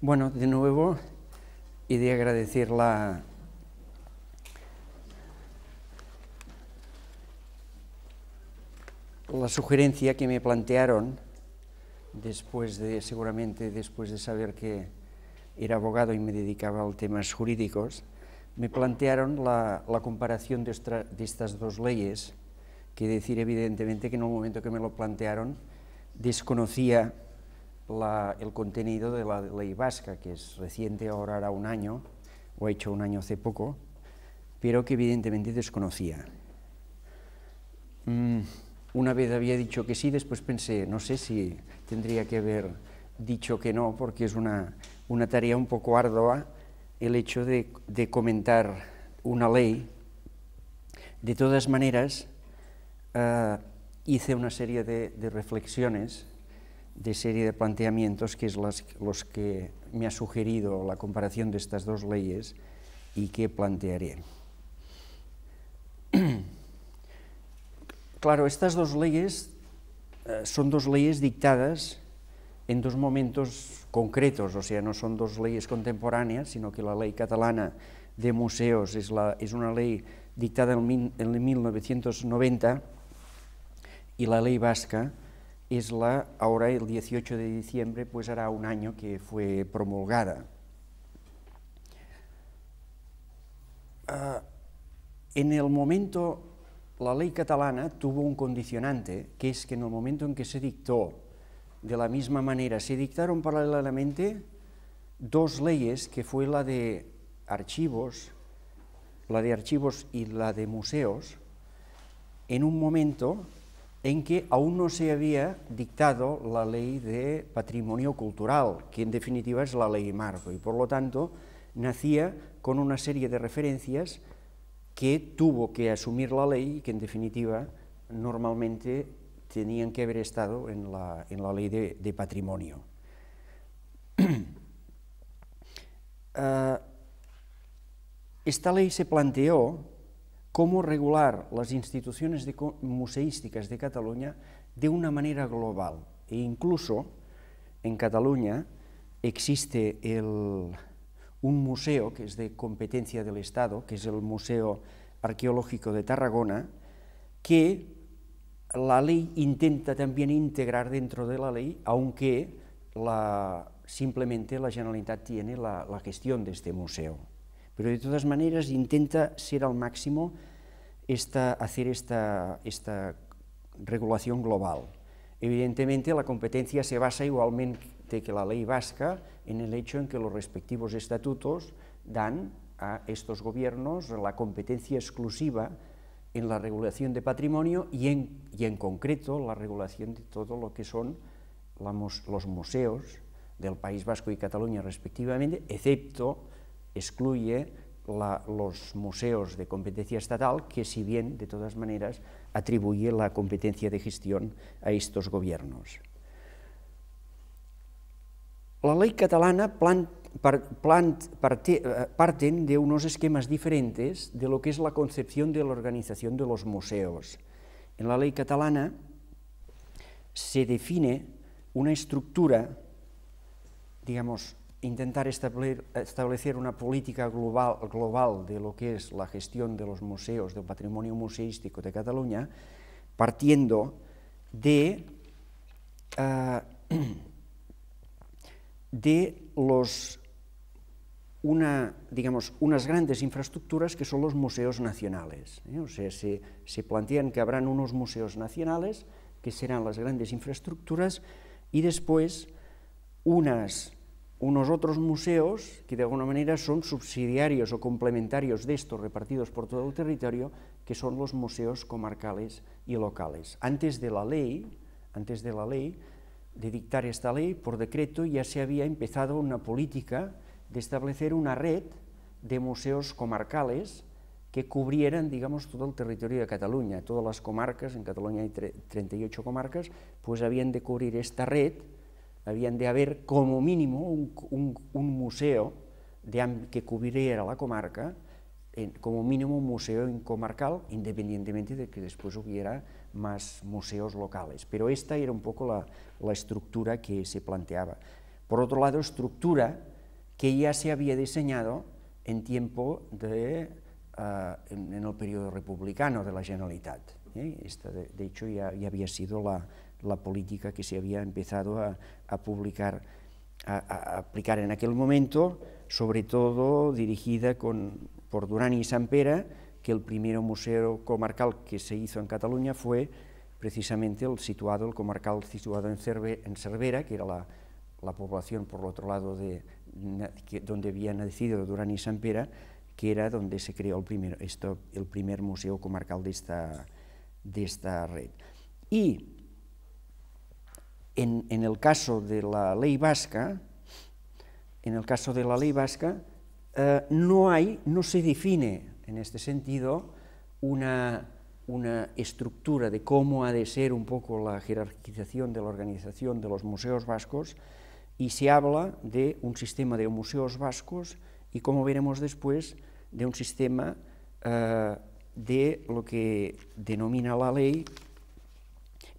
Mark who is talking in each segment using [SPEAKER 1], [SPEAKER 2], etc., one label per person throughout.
[SPEAKER 1] Bueno, de nuevo he de agradecer la sugerencia que me plantearon seguramente después de saber que era abogado y me dedicaba a temas jurídicos. Me plantearon la comparación de estas dos leyes, que decir evidentemente que en el momento que me lo plantearon desconocía el contenido de la ley vasca, que es reciente, ahora hará un año, o ha hecho un año hace poco, pero que evidentemente desconocía. Una vez había dicho que sí, después pensé, no sé si tendría que haber dicho que no, porque es una tarea un poco ardua el hecho de comentar una ley. De todas maneras, hice una serie de reflexiones, de serie de planteamientos, que es los que me ha sugerido la comparación de estas dos leyes y que plantearé. Claro, estas dos leyes son dos leyes dictadas en dos momentos concretos, o sea, no son dos leyes contemporáneas, sino que la ley catalana de museos es una ley dictada en 1990 y la ley vasca es ahora el 18 de diciembre, pues hará un año que fue promulgada. En el momento, la ley catalana tuvo un condicionante, que es que en el momento en que se dictó, de la misma manera, se dictaron paralelamente dos leyes, que fue la de archivos y la de museos, en un momento en que aún no se había dictado la ley de patrimonio cultural, que en definitiva es la ley marco, y por lo tanto nacía con una serie de referencias que tuvo que asumir la ley y que en definitiva normalmente tenían que haber estado en la ley de patrimonio. Esta ley se planteó cómo regular las instituciones museísticas de Cataluña de una manera global. E incluso en Cataluña existe un museo que es de competencia del Estado, que es el Museo Arqueológico de Tarragona, que la ley intenta también integrar dentro de la ley, aunque simplemente la Generalitat tiene la gestión de este museo. Pero de todas maneras intenta ser al máximo hacer esta regulación global. Evidentemente la competencia se basa igualmente que la ley vasca en el hecho en que los respectivos estatutos dan a estos gobiernos la competencia exclusiva en la regulación de patrimonio y en concreto la regulación de todo lo que son los museos del País Vasco y Cataluña respectivamente, excluye los museos de competencia estatal, que si bien de todas maneras atribuye la competencia de gestión a estos gobiernos. La ley catalana parten de unos esquemas diferentes de lo que es la concepción de la organización de los museos. En la ley catalana se define una estructura, digamos, intentar establecer una política global de lo que es la gestión de los museos, del patrimonio museístico de Cataluña, partiendo de unas grandes infraestructuras que son los museos nacionales. O sea, se plantean que habrán unos museos nacionales, que serán las grandes infraestructuras, y después unos otros museos que de alguna manera son subsidiarios o complementarios de estos repartidos por todo el territorio, que son los museos comarcales y locales. Antes de la ley, de dictar esta ley, por decreto ya se había empezado una política de establecer una red de museos comarcales que cubrieran, digamos, todo el territorio de Cataluña. Todas las comarcas, en Cataluña hay 38 comarcas, pues habían de cubrir esta red. Habían de haber como mínimo un museo que cubriera la comarca, como mínimo un museo comarcal, independientemente de que después hubiera más museos locales. Pero esta era un poco la estructura que se planteaba. por otro lado, estructura que ya se había diseñado en tiempo en el periodo republicano de la Generalitat. Esta, de hecho, ya había sido la política que se había empezado a aplicar en aquel momento, sobre todo dirigida por Duran y Sampere, que el primer museo comarcal que se hizo en Cataluña fue precisamente el comarcal situado en Cervera, que era la población por el otro lado donde había nacido Duran y Sampere, que era donde se creó el primer museo comarcal de esta red. Y en el caso de la ley vasca, no se define en este sentido una estructura de cómo ha de ser un poco la jerarquización de la organización de los museos vascos, y se habla de un sistema de museos vascos y, como veremos después, de un sistema de lo que denomina la ley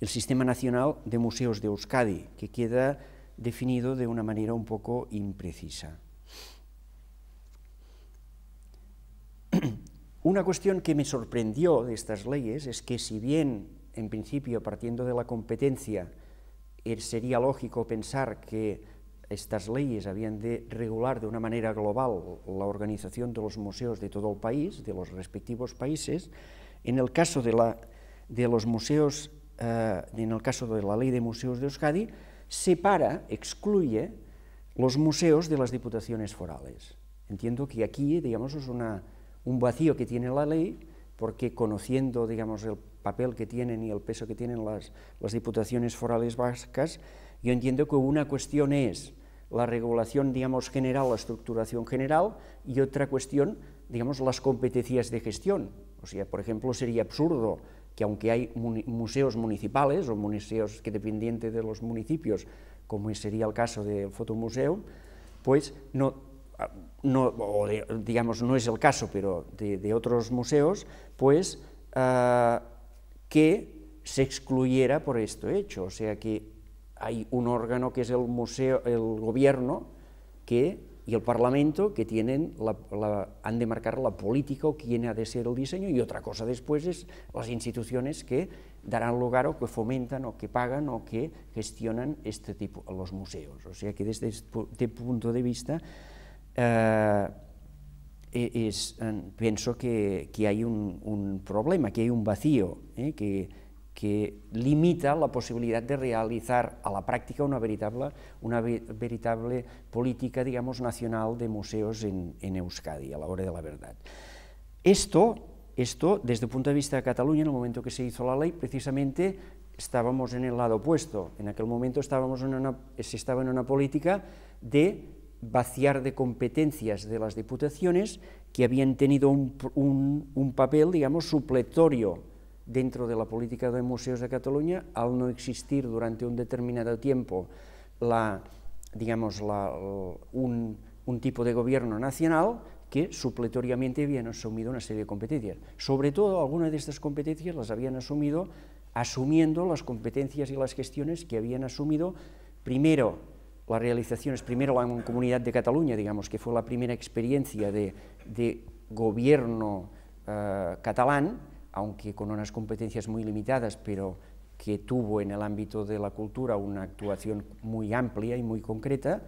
[SPEAKER 1] el Sistema Nacional de Museos de Euskadi, que queda definido de una manera un poco imprecisa. Una cuestión que me sorprendió de estas leyes es que, si bien en principio, partiendo de la competencia, sería lógico pensar que estas leyes habían de regular de una manera global la organización de los museos de todo el país, de los respectivos países, en el caso de los museos, en el caso de la Ley de Museos de Euskadi, excluye los museos de las diputaciones forales. Entiendo que aquí, digamos, es un vacío que tiene la ley, porque conociendo, digamos, el papel que tienen y el peso que tienen las diputaciones forales vascas, yo entiendo que una cuestión es la regulación, digamos, general, la estructuración general, y otra cuestión, digamos, las competencias de gestión. O sea, por ejemplo, sería absurdo que, aunque hay museos municipales o museos que dependientes de los municipios, como sería el caso del Fotomuseo, pues digamos, no es el caso, pero de otros museos, pues que se excluyera por esto hecho. O sea, que hay un órgano que es el gobierno y el Parlamento, que han de marcar la política o quién ha de ser el diseño, y otra cosa después es las instituciones que darán lugar o que fomentan o que pagan o que gestionan este tipo, los museos. O sea que desde este punto de vista pienso que hay un problema, que hay un vacío, que limita la posibilidad de realizar a la práctica una veritable política, digamos, nacional de museos en Euskadi, a la hora de la verdad. Esto, desde el punto de vista de Cataluña, en el momento que se hizo la ley, precisamente estábamos en el lado opuesto. En aquel momento se estaba en una política de vaciar de competencias de las diputaciones, que habían tenido un papel, digamos, supletorio dentro de la política de museos de Cataluña, al no existir durante un determinado tiempo un tipo de gobierno nacional que supletoriamente habían asumido una serie de competencias. Sobre todo, algunas de estas competencias las habían asumido asumiendo las competencias y las gestiones que habían asumido primero las realizaciones, primero la Comunidad de Cataluña, digamos, que fue la primera experiencia de gobierno catalán, aunque con unas competencias muy limitadas, pero que tuvo en el ámbito de la cultura una actuación muy amplia y muy concreta,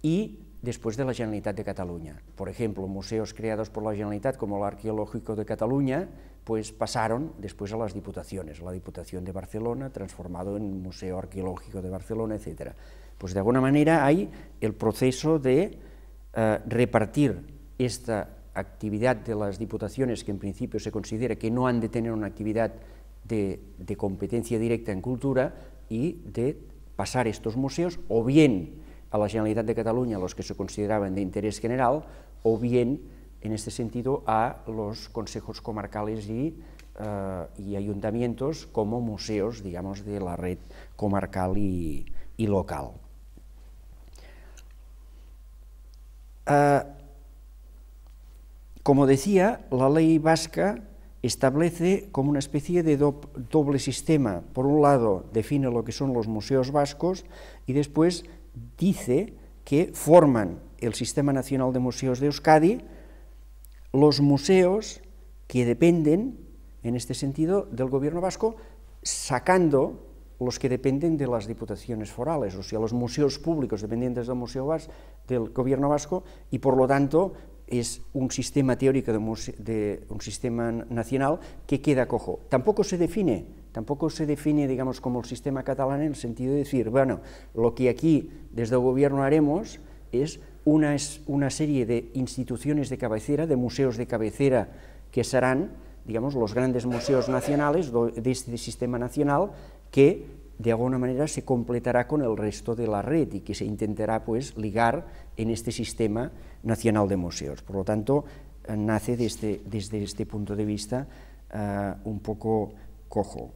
[SPEAKER 1] y después de la Generalitat de Cataluña. Por ejemplo, museos creados por la Generalitat, como el Arqueológico de Cataluña, pues pasaron después a las diputaciones, la Diputación de Barcelona, transformado en Museo Arqueológico de Barcelona, etc. Pues de alguna manera hay el proceso de repartir esta actividad de las diputaciones, que en principio se considera que no han de tener una actividad de competencia directa en cultura, y de pasar estos museos o bien a la Generalitat de Cataluña, los que se consideraban de interés general, o bien, en este sentido, a los consejos comarcales y ayuntamientos como museos, digamos, de la red comarcal y local. Como decía, la ley vasca establece como una especie de doble sistema. Por un lado, define lo que son los museos vascos, y después dice que forman el Sistema Nacional de Museos de Euskadi, los museos que dependen, en este sentido, del gobierno vasco, sacando los que dependen de las diputaciones forales, o sea, los museos públicos dependientes del gobierno vasco, y por lo tanto es un sistema teórico de un sistema nacional que queda cojo. Tampoco se define, digamos, como el sistema catalán en el sentido de decir, bueno, lo que aquí desde el gobierno haremos es una serie de instituciones de cabecera, de museos de cabecera, que serán, digamos, los grandes museos nacionales de este sistema nacional, que de alguna manera se completará con el resto de la red y que se intentará pues ligar en este sistema nacional de museos. Por lo tanto, nace desde este punto de vista un poco cojo.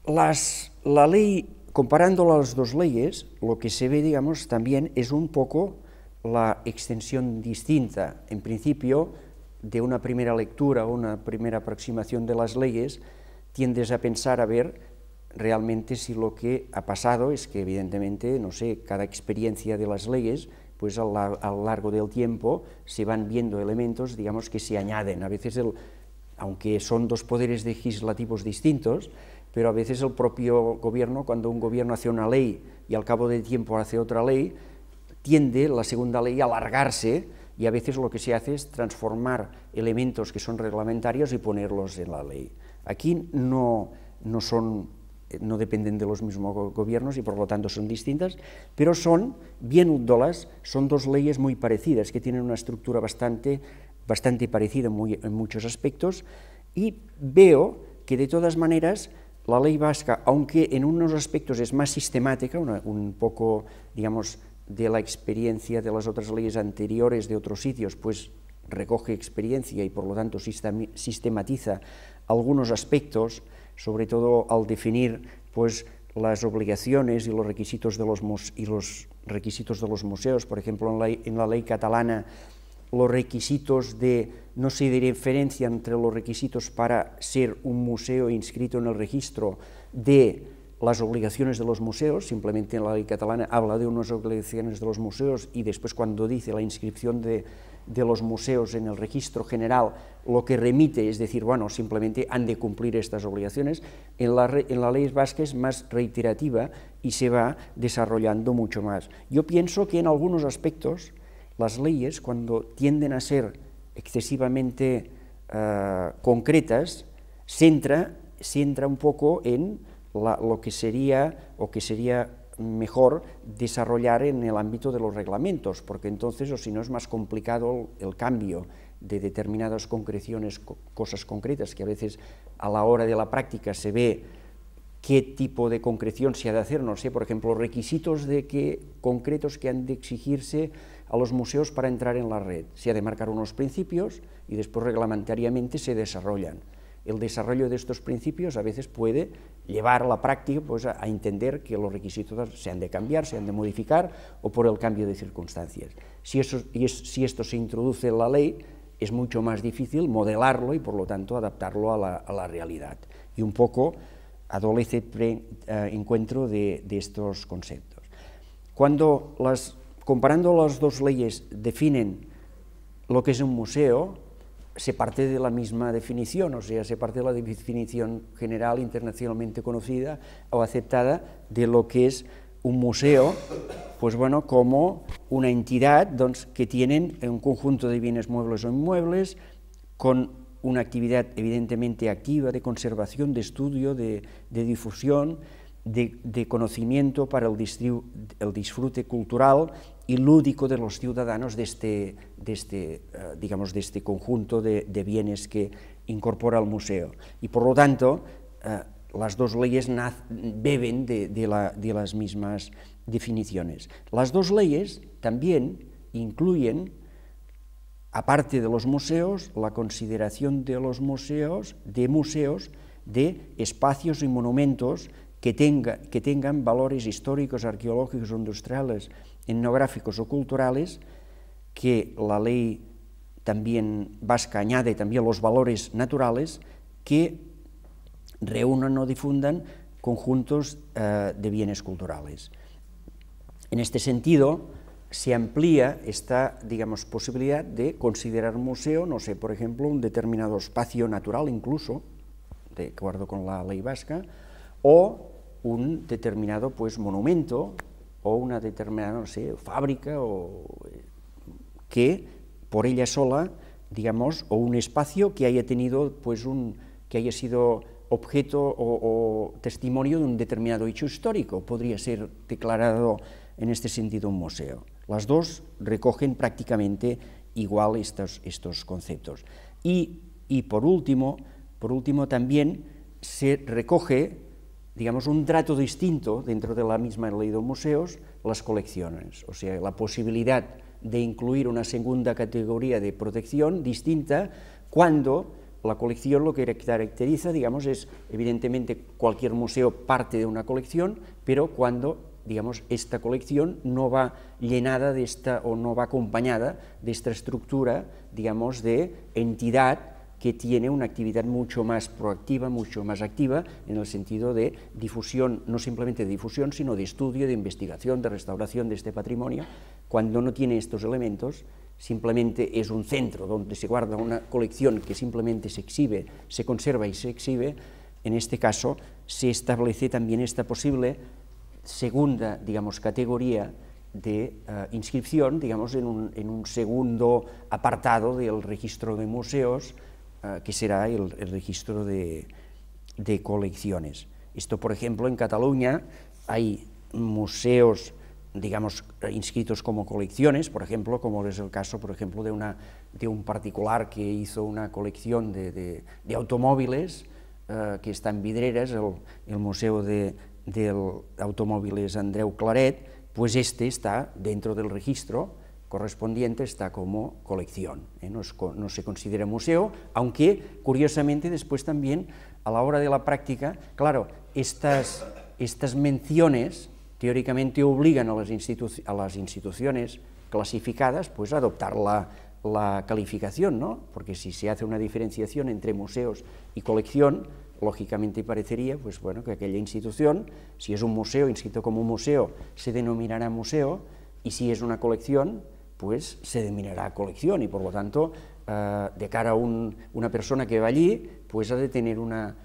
[SPEAKER 1] La ley, comparando las dos leyes, lo que se ve, digamos, también es un poco la extensión distinta. En principio, de una primera lectura o una primera aproximación de las leyes, tiendes a pensar, a ver realmente si lo que ha pasado es que evidentemente, no sé, cada experiencia de las leyes, pues a lo largo del tiempo se van viendo elementos, digamos, que se añaden. A veces, aunque son dos poderes legislativos distintos, pero a veces el propio gobierno, cuando un gobierno hace una ley y al cabo del tiempo hace otra ley, tiende la segunda ley a alargarse, y a veces lo que se hace es transformar elementos que son reglamentarios y ponerlos en la ley. Aquí no dependen de los mismos gobiernos y por lo tanto son distintas, pero son bien útiles, son dos leyes muy parecidas, que tienen una estructura bastante parecida en muchos aspectos, y veo que de todas maneras la ley vasca, aunque en unos aspectos es más sistemática, un poco, digamos, de la experiencia de las otras leyes anteriores de otros sitios, pues recoge experiencia y por lo tanto sistematiza algunos aspectos, sobre todo al definir pues las obligaciones y los requisitos de los museos. Por ejemplo, en la ley catalana, los requisitos no se diferencian entre los requisitos para ser un museo inscrito en el registro de las obligaciones de los museos. Simplemente en la ley catalana habla de unas obligaciones de los museos y después cuando dice la inscripción de los museos en el registro general, lo que remite es decir, bueno, simplemente han de cumplir estas obligaciones. En la ley vasca es más reiterativa y se va desarrollando mucho más. Yo pienso que en algunos aspectos las leyes, cuando tienden a ser excesivamente concretas, se entra un poco en lo que sería mejor desarrollar en el ámbito de los reglamentos, porque entonces, o si no, es más complicado el cambio de determinadas concreciones, cosas concretas, que a veces a la hora de la práctica se ve qué tipo de concreción se ha de hacer, no sé, por ejemplo, requisitos concretos que han de exigirse a los museos para entrar en la red. Se ha de marcar unos principios y después reglamentariamente se desarrollan. El desarrollo de estos principios a veces puede llevar a la práctica pues, a entender que los requisitos se han de cambiar, se han de modificar o por el cambio de circunstancias. Si esto se introduce en la ley, es mucho más difícil modelarlo y por lo tanto adaptarlo a la realidad. Y un poco adolece encuentro de estos conceptos. Cuando comparando las dos leyes definen lo que es un museo, se parte de la misma definición, o sea, se parte de la definición general internacionalmente conocida o aceptada de lo que es un museo, pues bueno, como una entidad que tienen un conjunto de bienes muebles o inmuebles, con una actividad evidentemente activa de conservación, de estudio, de difusión, de conocimiento para el disfrute cultural y lúdico de los ciudadanos de este conjunto de bienes que incorpora el museo. Y por lo tanto, las dos leyes beben de las mismas definiciones. Las dos leyes también incluyen, aparte de los museos, la consideración de los museos, de espacios y monumentos que tengan valores históricos, arqueológicos, industriales, etnográficos o culturales, que la ley también vasca añade también los valores naturales que reúnan o difundan conjuntos de bienes culturales. En este sentido, se amplía esta, digamos, posibilidad de considerar museo, no sé, por ejemplo, un determinado espacio natural incluso, de acuerdo con la ley vasca, o un determinado, pues, monumento, o una determinada, no sé, fábrica, o que por ella sola, digamos, o un espacio que haya tenido, pues, que haya sido objeto o testimonio de un determinado hecho histórico, podría ser declarado en este sentido un museo. Las dos recogen prácticamente igual estos conceptos. Y por último también se recoge, digamos, un trato distinto dentro de la misma ley de museos, las colecciones, o sea, la posibilidad de incluir una segunda categoría de protección distinta cuando la colección lo que caracteriza, digamos, es evidentemente cualquier museo parte de una colección, pero cuando, digamos, esta colección no va llenada de esta, o no va acompañada de esta estructura, digamos, de entidad que tiene una actividad mucho más proactiva, mucho más activa, en el sentido de difusión, no simplemente de difusión, sino de estudio, de investigación, de restauración de este patrimonio. Cuando no tiene estos elementos, simplemente es un centro donde se guarda una colección que simplemente se exhibe, se conserva y se exhibe. En este caso se establece también esta posible segunda, digamos, categoría de inscripción, digamos, en un segundo apartado del registro de museos, que será el registro de colecciones. Esto, por ejemplo, en Cataluña hay museos, digamos, inscritos como colecciones, por ejemplo, como es el caso, por ejemplo, de un particular que hizo una colección de automóviles, que está en Vidreres, el Museo del Automóviles Andreu Claret, pues este está dentro del registro correspondiente, está como colección, no se considera museo, aunque curiosamente después también a la hora de la práctica, claro, estas menciones teóricamente obligan a las instituciones clasificadas, pues a adoptar la calificación, ¿no? Porque si se hace una diferenciación entre museos y colección, lógicamente parecería, pues bueno, que aquella institución, si es un museo inscrito como museo, se denominará museo, y si es una colección, pues se denominará colección, y por lo tanto, de cara a una persona que va allí, pues ha de tener una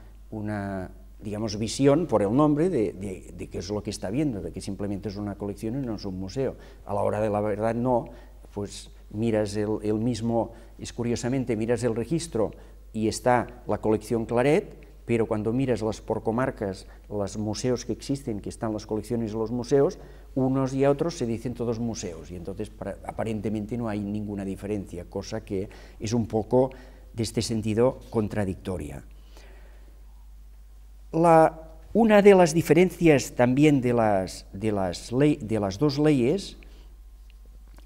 [SPEAKER 1] digamos, visión por el nombre de qué es lo que está viendo, de que simplemente es una colección y no es un museo. A la hora de la verdad no, pues miras el mismo, curiosamente miras el registro y está la colección Claret, pero cuando miras por comarcas, los museos que existen, que están las colecciones de los museos, unos y otros se dicen todos museos, y entonces aparentemente no hay ninguna diferencia, cosa que es un poco, de este sentido, contradictoria. Una de las diferencias también de las dos leyes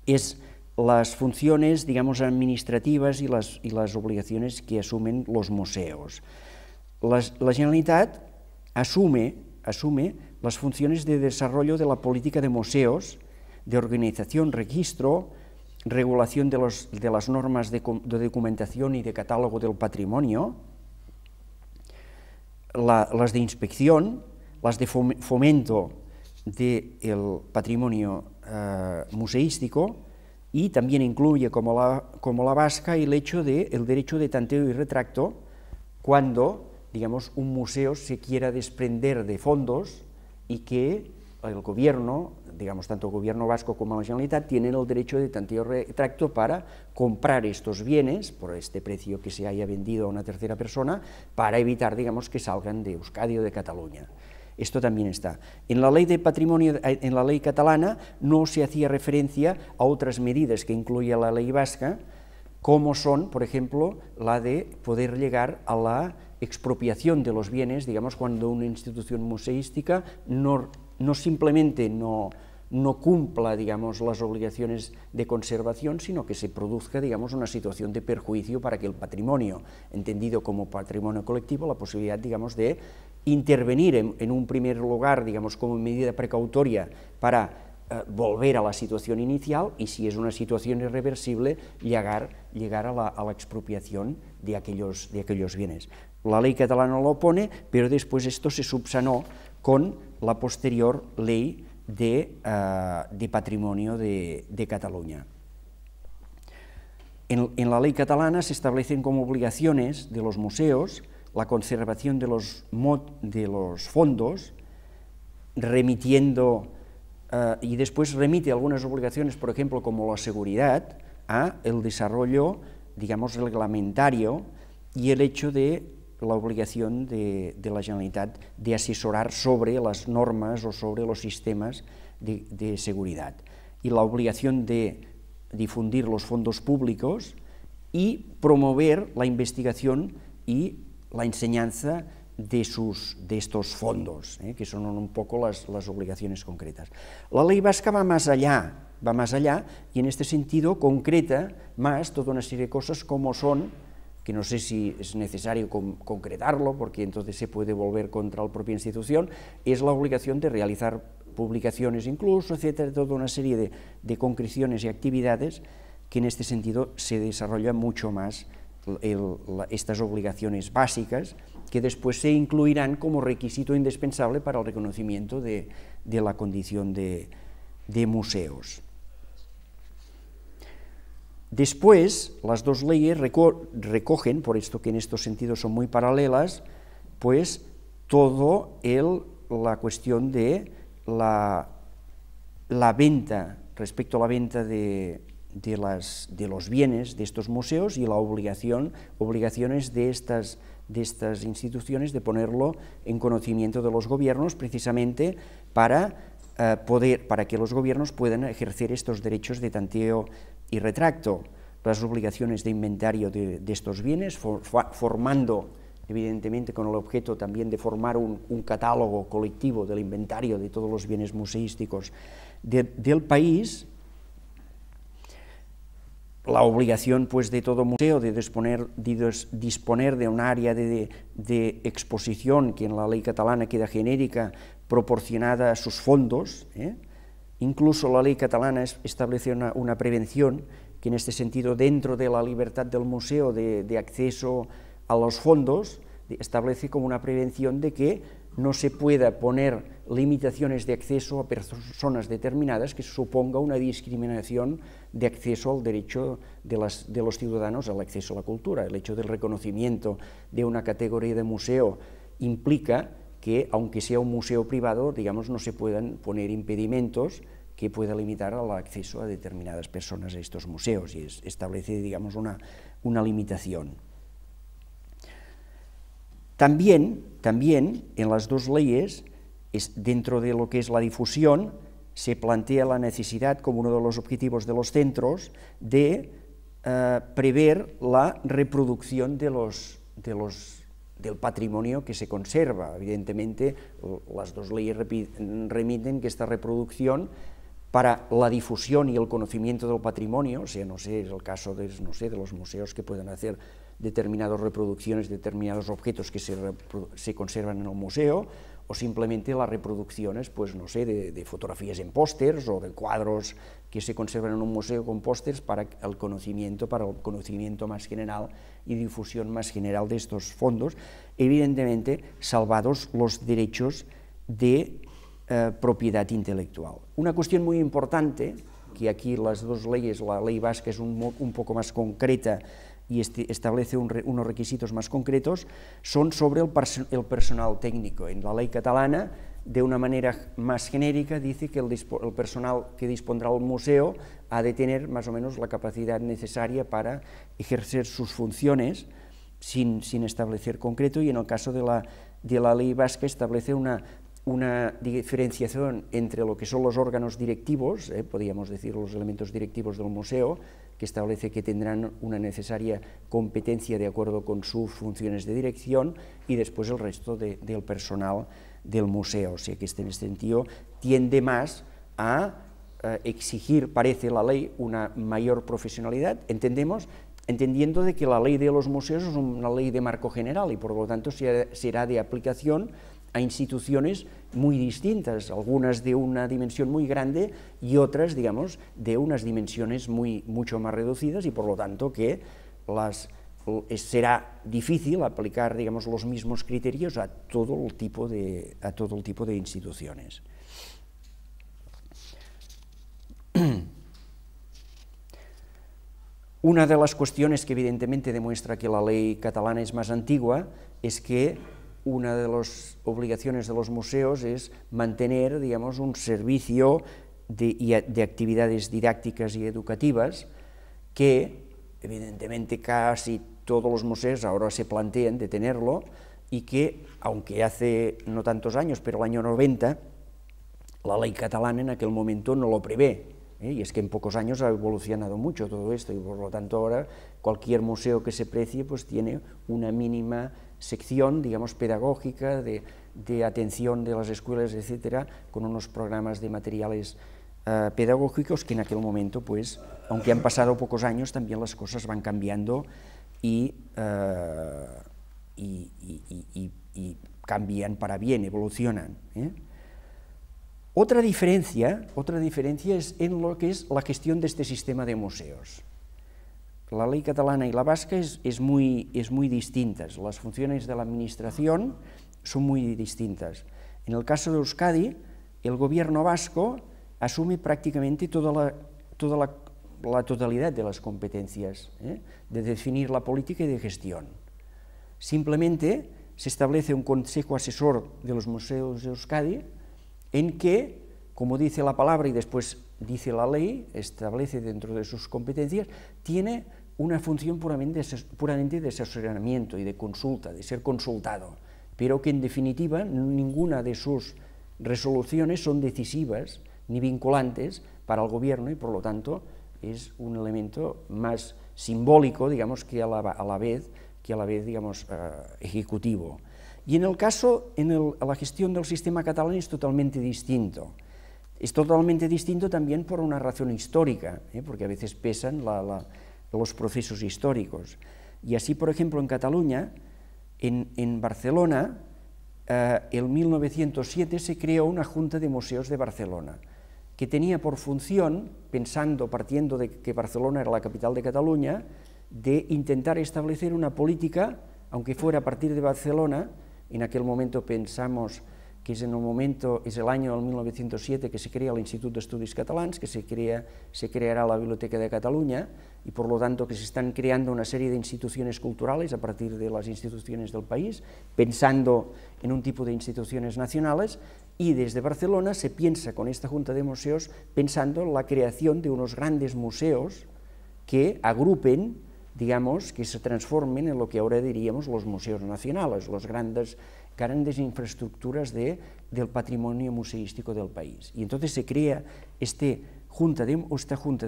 [SPEAKER 1] es las funciones, digamos, administrativas y las obligaciones que asumen los museos. La Generalitat asume las funciones de desarrollo de la política de museos, de organización, registro, regulación de las normas de documentación y de catálogo del patrimonio, las de inspección, las de fomento del patrimonio museístico, y también incluye como la vasca el derecho de tanteo y retracto cuando, digamos, un museo se quiera desprender de fondos y que el gobierno, digamos, tanto el gobierno vasco como la Generalitat, tienen el derecho de tanteo y retracto para comprar estos bienes por este precio que se haya vendido a una tercera persona, para evitar, digamos, que salgan de Euskadi o de Cataluña. Esto también está. En la ley de patrimonio, en la ley catalana, no se hacía referencia a otras medidas que incluía la ley vasca, como son, por ejemplo, la de poder llegar a la expropiación de los bienes, digamos, cuando una institución museística no simplemente no cumpla, digamos, las obligaciones de conservación, sino que se produzca, digamos, una situación de perjuicio para que el patrimonio, entendido como patrimonio colectivo, la posibilidad, digamos, de intervenir en un primer lugar, digamos, como medida precautoria para volver a la situación inicial y, si es una situación irreversible, llegar a la expropiación de aquellos bienes. La ley catalana lo pone, pero después esto se subsanó con la posterior ley de patrimonio de Cataluña. En la ley catalana se establecen como obligaciones de los museos la conservación de los fondos, remitiendo, y después remite algunas obligaciones, por ejemplo, como la seguridad, a el desarrollo, digamos, reglamentario, y el hecho de la obligación de la Generalitat de asesorar sobre las normas o sobre los sistemas de seguridad, y la obligación de difundir los fondos públicos y promover la investigación y la enseñanza de estos fondos, que son un poco las obligaciones concretas. La ley vasca va más allá y en este sentido concreta más toda una serie de cosas como son, que no sé si es necesario concretarlo porque entonces se puede volver contra la propia institución, es la obligación de realizar publicaciones incluso, etcétera, toda una serie de concreciones y actividades que en este sentido se desarrollan mucho más estas obligaciones básicas, que después se incluirán como requisito indispensable para el reconocimiento de la condición de museos. Después, las dos leyes recogen, por esto que en estos sentidos son muy paralelas, pues todo la cuestión de la venta, respecto a la venta de los bienes de estos museos y las obligaciones de estas instituciones de ponerlo en conocimiento de los gobiernos, precisamente para que los gobiernos puedan ejercer estos derechos de tanteo y retracto, las obligaciones de inventario de estos bienes, formando, evidentemente con el objeto también de formar un catálogo colectivo del inventario de todos los bienes museísticos del país, la obligación pues de todo museo de disponer de un área de exposición que en la ley catalana queda genérica, proporcionada a sus fondos, Incluso la ley catalana establece una prevención que en este sentido, dentro de la libertad del museo de acceso a los fondos, establece como una prevención de que no se pueda poner limitaciones de acceso a personas determinadas que suponga una discriminación de acceso al derecho de los ciudadanos al acceso a la cultura. El hecho del reconocimiento de una categoría de museo implica que, aunque sea un museo privado, digamos, no se puedan poner impedimentos que pueda limitar el acceso a determinadas personas a estos museos, y establece, digamos, una limitación. También en las dos leyes, dentro de lo que es la difusión, se plantea la necesidad, como uno de los objetivos de los centros, de prever la reproducción del patrimonio que se conserva. Evidentemente, las dos leyes remiten que esta reproducción, para la difusión y el conocimiento del patrimonio, o sea, no sé, es el caso de los museos que puedan hacer determinadas reproducciones, determinados objetos que se conservan en el museo, o simplemente las reproducciones, pues no sé, de fotografías en pósters o de cuadros que se conservan en un museo con pósters para el conocimiento más general y difusión más general de estos fondos, evidentemente salvados los derechos de propiedad intelectual. Una cuestión muy importante, que aquí las dos leyes, la ley vasca es un poco más concreta y establece unos requisitos más concretos, son sobre el personal técnico. En la ley catalana, de una manera más genérica, dice que el personal que dispondrá el museo ha de tener más o menos la capacidad necesaria para ejercer sus funciones sin establecer concreto, y en el caso de la ley vasca establece una diferenciación entre lo que son los órganos directivos, podríamos decir los elementos directivos del museo, que establece que tendrán una necesaria competencia de acuerdo con sus funciones de dirección, y después el resto del personal del museo. O sea que en este sentido tiende más a exigir, parece la ley, una mayor profesionalidad, entendiendo de que la ley de los museos es una ley de marco general y por lo tanto será de aplicación a instituciones muy distintas, algunas de una dimensión muy grande y otras, digamos, de unas dimensiones mucho más reducidas, y por lo tanto que será difícil aplicar, digamos, los mismos criterios a todo el tipo de instituciones. Una de las cuestiones que evidentemente demuestra que la ley catalana es más antigua es que una de las obligaciones de los museos es mantener, digamos, un servicio de actividades didácticas y educativas que, evidentemente, casi todos los museos ahora se plantean de tenerlo, y que, aunque hace no tantos años, pero el año 90, la ley catalana en aquel momento no lo prevé, y es que en pocos años ha evolucionado mucho todo esto, y por lo tanto ahora cualquier museo que se precie pues tiene una mínima sección, digamos, pedagógica, de atención de las escuelas, etcétera, con unos programas de materiales pedagógicos que en aquel momento, pues, aunque han pasado pocos años, también las cosas van cambiando y cambian para bien, evolucionan. Otra diferencia es en lo que es la gestión de este sistema de museos. La ley catalana y la vasca es muy distintas, las funciones de la administración son muy distintas. En el caso de Euskadi, el gobierno vasco asume prácticamente toda la totalidad de las competencias, de definir la política y de gestión. Simplemente se establece un consejo asesor de los museos de Euskadi en que, como dice la palabra y después dice la ley, establece dentro de sus competencias, tiene una función puramente de asesoramiento y de consulta, de ser consultado, pero que en definitiva ninguna de sus resoluciones son decisivas ni vinculantes para el gobierno, y por lo tanto es un elemento más simbólico, digamos, que a la vez digamos, ejecutivo. Y en el caso, la gestión del sistema catalán es totalmente distinto. Es totalmente distinto también por una razón histórica, porque a veces pesan los procesos históricos. Y así, por ejemplo, en Cataluña, en Barcelona, en 1907 se creó una Junta de Museos de Barcelona, que tenía por función, partiendo de que Barcelona era la capital de Cataluña, de intentar establecer una política, aunque fuera a partir de Barcelona. En aquel momento pensamos que es el año 1907 que se crea el Institut d'Estudis Catalans, que se creará la Biblioteca de Cataluña, y por lo tanto que se están creando una serie de instituciones culturales a partir de las instituciones del país, pensando en un tipo de instituciones nacionales, y desde Barcelona se piensa con esta Junta de Museos pensando en la creación de unos grandes museos que agrupen, digamos, que se transformen en lo que ahora diríamos los museos nacionales, las grandes infraestructuras del patrimonio museístico del país. Y entonces se crea esta junta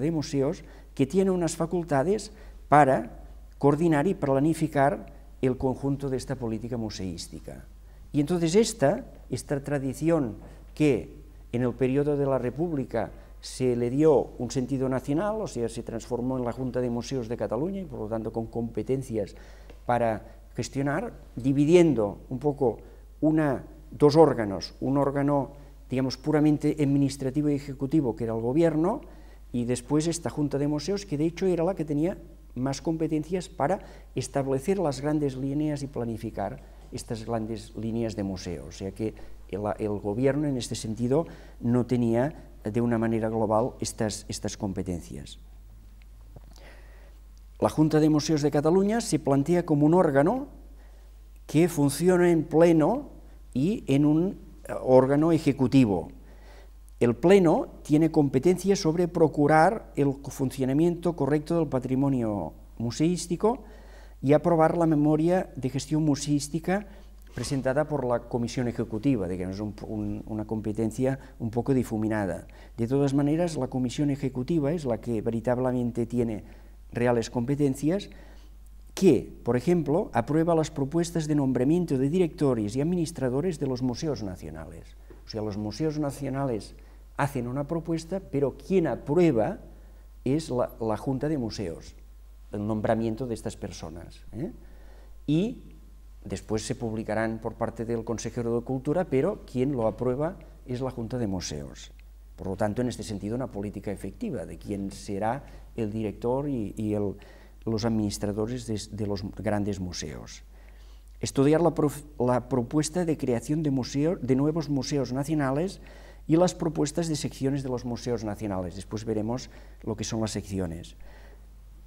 [SPEAKER 1] de museos que tiene unas facultades para coordinar y planificar el conjunto de esta política museística. Y entonces esta tradición que en el periodo de la República se le dio un sentido nacional, o sea, se transformó en la Junta de Museos de Cataluña, y por lo tanto con competencias para gestionar, dividiendo un poco dos órganos, un órgano, digamos, puramente administrativo y ejecutivo, que era el gobierno, y después esta Junta de Museos, que de hecho era la que tenía más competencias para establecer las grandes líneas y planificar estas grandes líneas de museo. O sea que el gobierno en este sentido no tenía de una manera global estas competencias. La Junta de Museos de Cataluña se plantea como un órgano que funciona en pleno y en un órgano ejecutivo. El pleno tiene competencia sobre procurar el funcionamiento correcto del patrimonio museístico y aprobar la memoria de gestión museística presentada por la Comisión Ejecutiva, digamos, una competencia un poco difuminada. De todas maneras, la Comisión Ejecutiva es la que veritablemente tiene reales competencias, que, por ejemplo, aprueba las propuestas de nombramiento de directores y administradores de los museos nacionales. O sea, los museos nacionales hacen una propuesta, pero quien aprueba es la Junta de Museos, el nombramiento de estas personas. Y después se publicarán por parte del consejero de Cultura, pero quien lo aprueba es la Junta de Museos. Por lo tanto, en este sentido, una política efectiva de quién será el director y los administradores de los grandes museos. Estudiar la propuesta de creación de nuevos museos nacionales y las propuestas de secciones de los museos nacionales. Después veremos lo que son las secciones.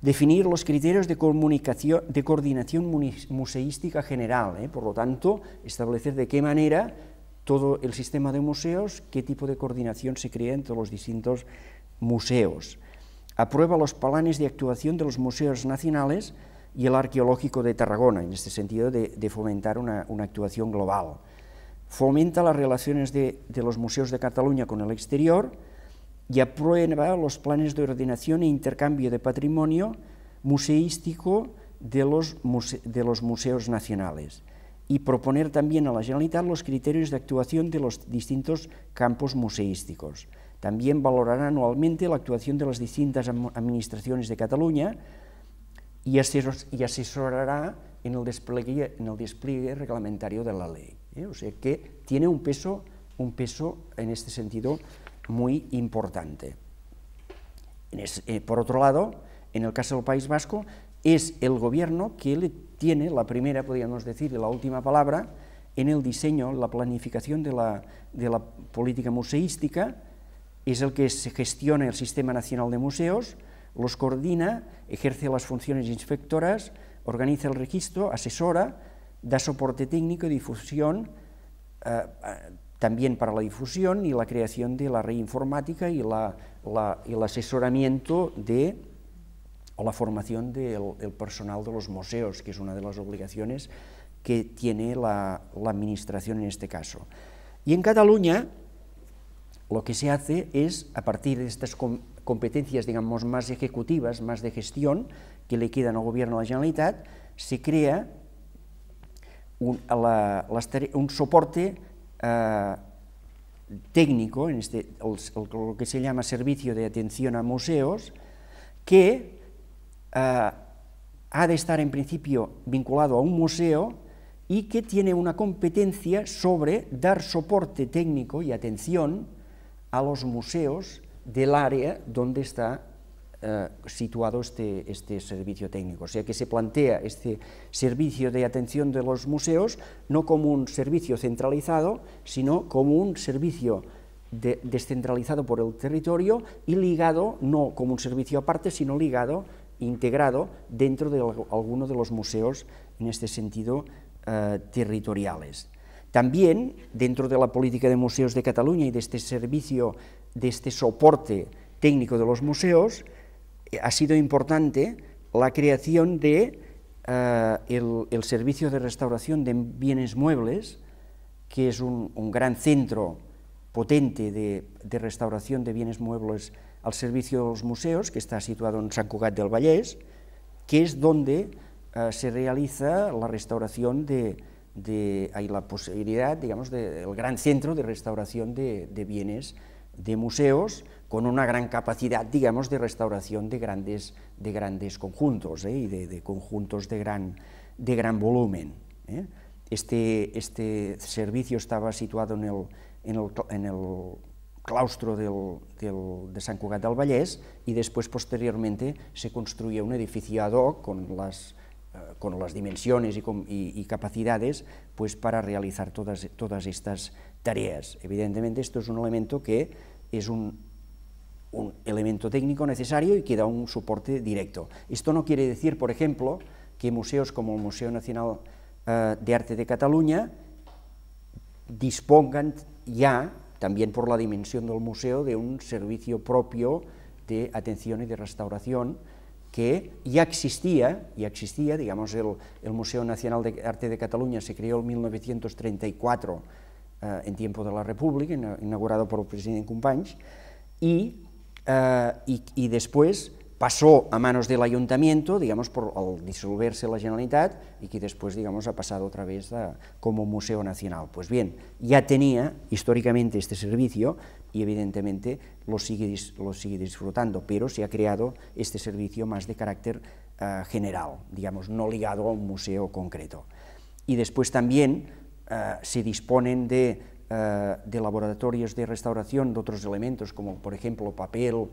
[SPEAKER 1] Definir los criterios de coordinación museística general, por lo tanto, establecer de qué manera todo el sistema de museos, qué tipo de coordinación se crea entre los distintos museos. Aprueba los planes de actuación de los museos nacionales y el Arqueológico de Tarragona, en este sentido de fomentar una actuación global. Fomenta las relaciones de los museos de Cataluña con el exterior y aprueba los planes de ordenación e intercambio de patrimonio museístico de los museos nacionales y proponer también a la Generalitat los criterios de actuación de los distintos campos museísticos. También valorará anualmente la actuación de las distintas administraciones de Cataluña y asesorará en el despliegue reglamentario de la ley. O sea que tiene un peso en este sentido muy importante. Por otro lado, en el caso del País Vasco, es el gobierno que tiene la primera, podríamos decir, y la última palabra en el diseño, la planificación de la política museística. Es el que se gestiona el Sistema Nacional de Museos, los coordina, ejerce las funciones inspectoras, organiza el registro, asesora, da soporte técnico y difusión, también para la difusión y la creación de la red informática y el asesoramiento o la formación del personal de los museos, que es una de las obligaciones que tiene la administración en este caso. Y en Cataluña, lo que se hace es, a partir de estas competencias, digamos, más ejecutivas, más de gestión, que le quedan al gobierno de la Generalitat, se crea un soporte técnico, lo que se llama Servicio de Atención a Museos, que ha de estar en principio vinculado a un museo y que tiene una competencia sobre dar soporte técnico y atención a los museos del área donde está situado este servicio técnico. O sea que se plantea este servicio de atención de los museos no como un servicio centralizado, sino como un servicio descentralizado por el territorio y ligado, no como un servicio aparte, sino ligado, integrado dentro de alguno de los museos, en este sentido, territoriales. También, dentro de la política de museos de Cataluña y de este servicio, de este soporte técnico de los museos, ha sido importante la creación de el servicio de restauración de bienes muebles, que es un gran centro potente de restauración de bienes muebles al servicio de los museos, que está situado en Sant Cugat del Vallès, que es donde se realiza la restauración hay la posibilidad, digamos, del gran centro de restauración de bienes de museos, con una gran capacidad, digamos, de restauración de grandes conjuntos y de conjuntos de gran volumen. Este servicio estaba situado en el claustro de Sant Cugat del Vallès y después, posteriormente, se construyó un edificio ad hoc con las dimensiones y capacidades pues, para realizar todas estas tareas. Evidentemente, esto es un elemento que es un elemento técnico necesario y que da un soporte directo. Esto no quiere decir, por ejemplo, que museos como el Museo Nacional de Arte de Cataluña dispongan ya, también por la dimensión del museo, de un servicio propio de atención y de restauración que ya existía, digamos, el Museo Nacional de Arte de Cataluña se creó en 1934 en tiempo de la República, inaugurado por el presidente Companys, y después pasó a manos del ayuntamiento, digamos, al disolverse la Generalitat, y que después, digamos, ha pasado otra vez como Museo Nacional. Pues bien, ya tenía históricamente este servicio y evidentemente lo sigue disfrutando, pero se ha creado este servicio más de carácter general, digamos, no ligado a un museo concreto. y después también se disponen de laboratorios de restauración de otros elementos, como por ejemplo papel,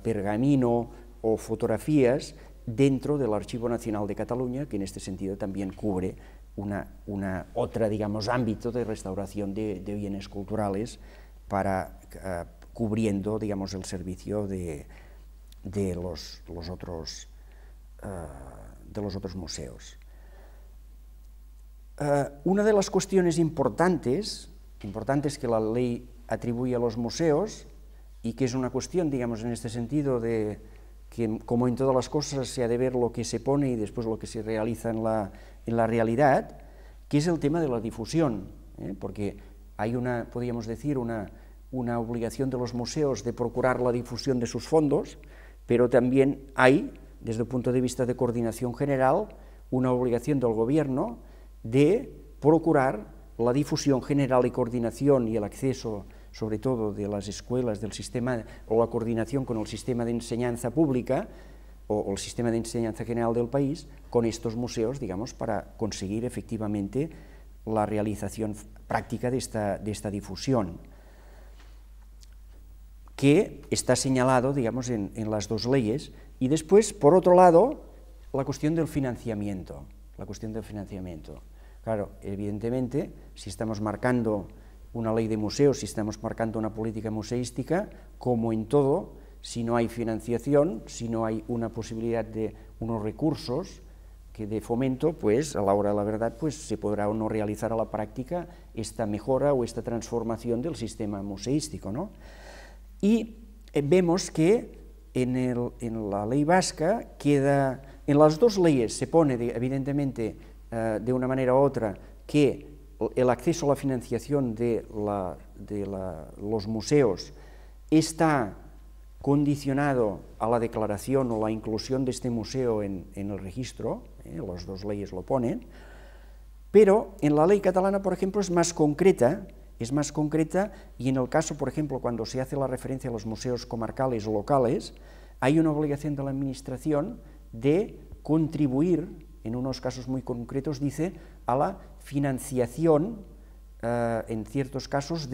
[SPEAKER 1] pergamino o fotografías, dentro del Archivo Nacional de Cataluña, que en este sentido también cubre otra, digamos, ámbito de restauración de bienes culturales cubriendo, digamos, el servicio de los otros museos. Una de las cuestiones importantes que la ley atribuye a los museos, y que es una cuestión, digamos, en este sentido de que, como en todas las cosas, se ha de ver lo que se pone y después lo que se realiza en la realidad, que es el tema de la difusión, porque hay podríamos decir, una obligación de los museos de procurar la difusión de sus fondos, pero también hay, desde el punto de vista de coordinación general, una obligación del gobierno de procurar la difusión general y coordinación y el acceso, sobre todo de las escuelas, del sistema, o la coordinación con el sistema de enseñanza pública o el sistema de enseñanza general del país, con estos museos, digamos, para conseguir efectivamente la realización práctica de esta difusión, que está señalado, digamos, en las dos leyes. Y después, por otro lado, la cuestión del financiamiento. Claro, evidentemente, si estamos marcando una ley de museos, si estamos marcando una política museística, como en todo, si no hay financiación, si no hay una posibilidad de unos recursos de fomento, pues a la hora de la verdad pues se podrá o no realizar a la práctica esta mejora o esta transformación del sistema museístico, ¿no? Y vemos que en la ley vasca queda, en las dos leyes se pone evidentemente de una manera u otra que el acceso a la financiación de los museos está condicionado a la declaración o la inclusión de este museo en el registro, las dos leyes lo ponen, pero en la ley catalana, por ejemplo, es más concreta, y en el caso, por ejemplo, cuando se hace la referencia a los museos comarcales o locales, hay una obligación de la Administración de contribuir, en unos casos muy concretos, dice, a la financiación, en ciertos casos,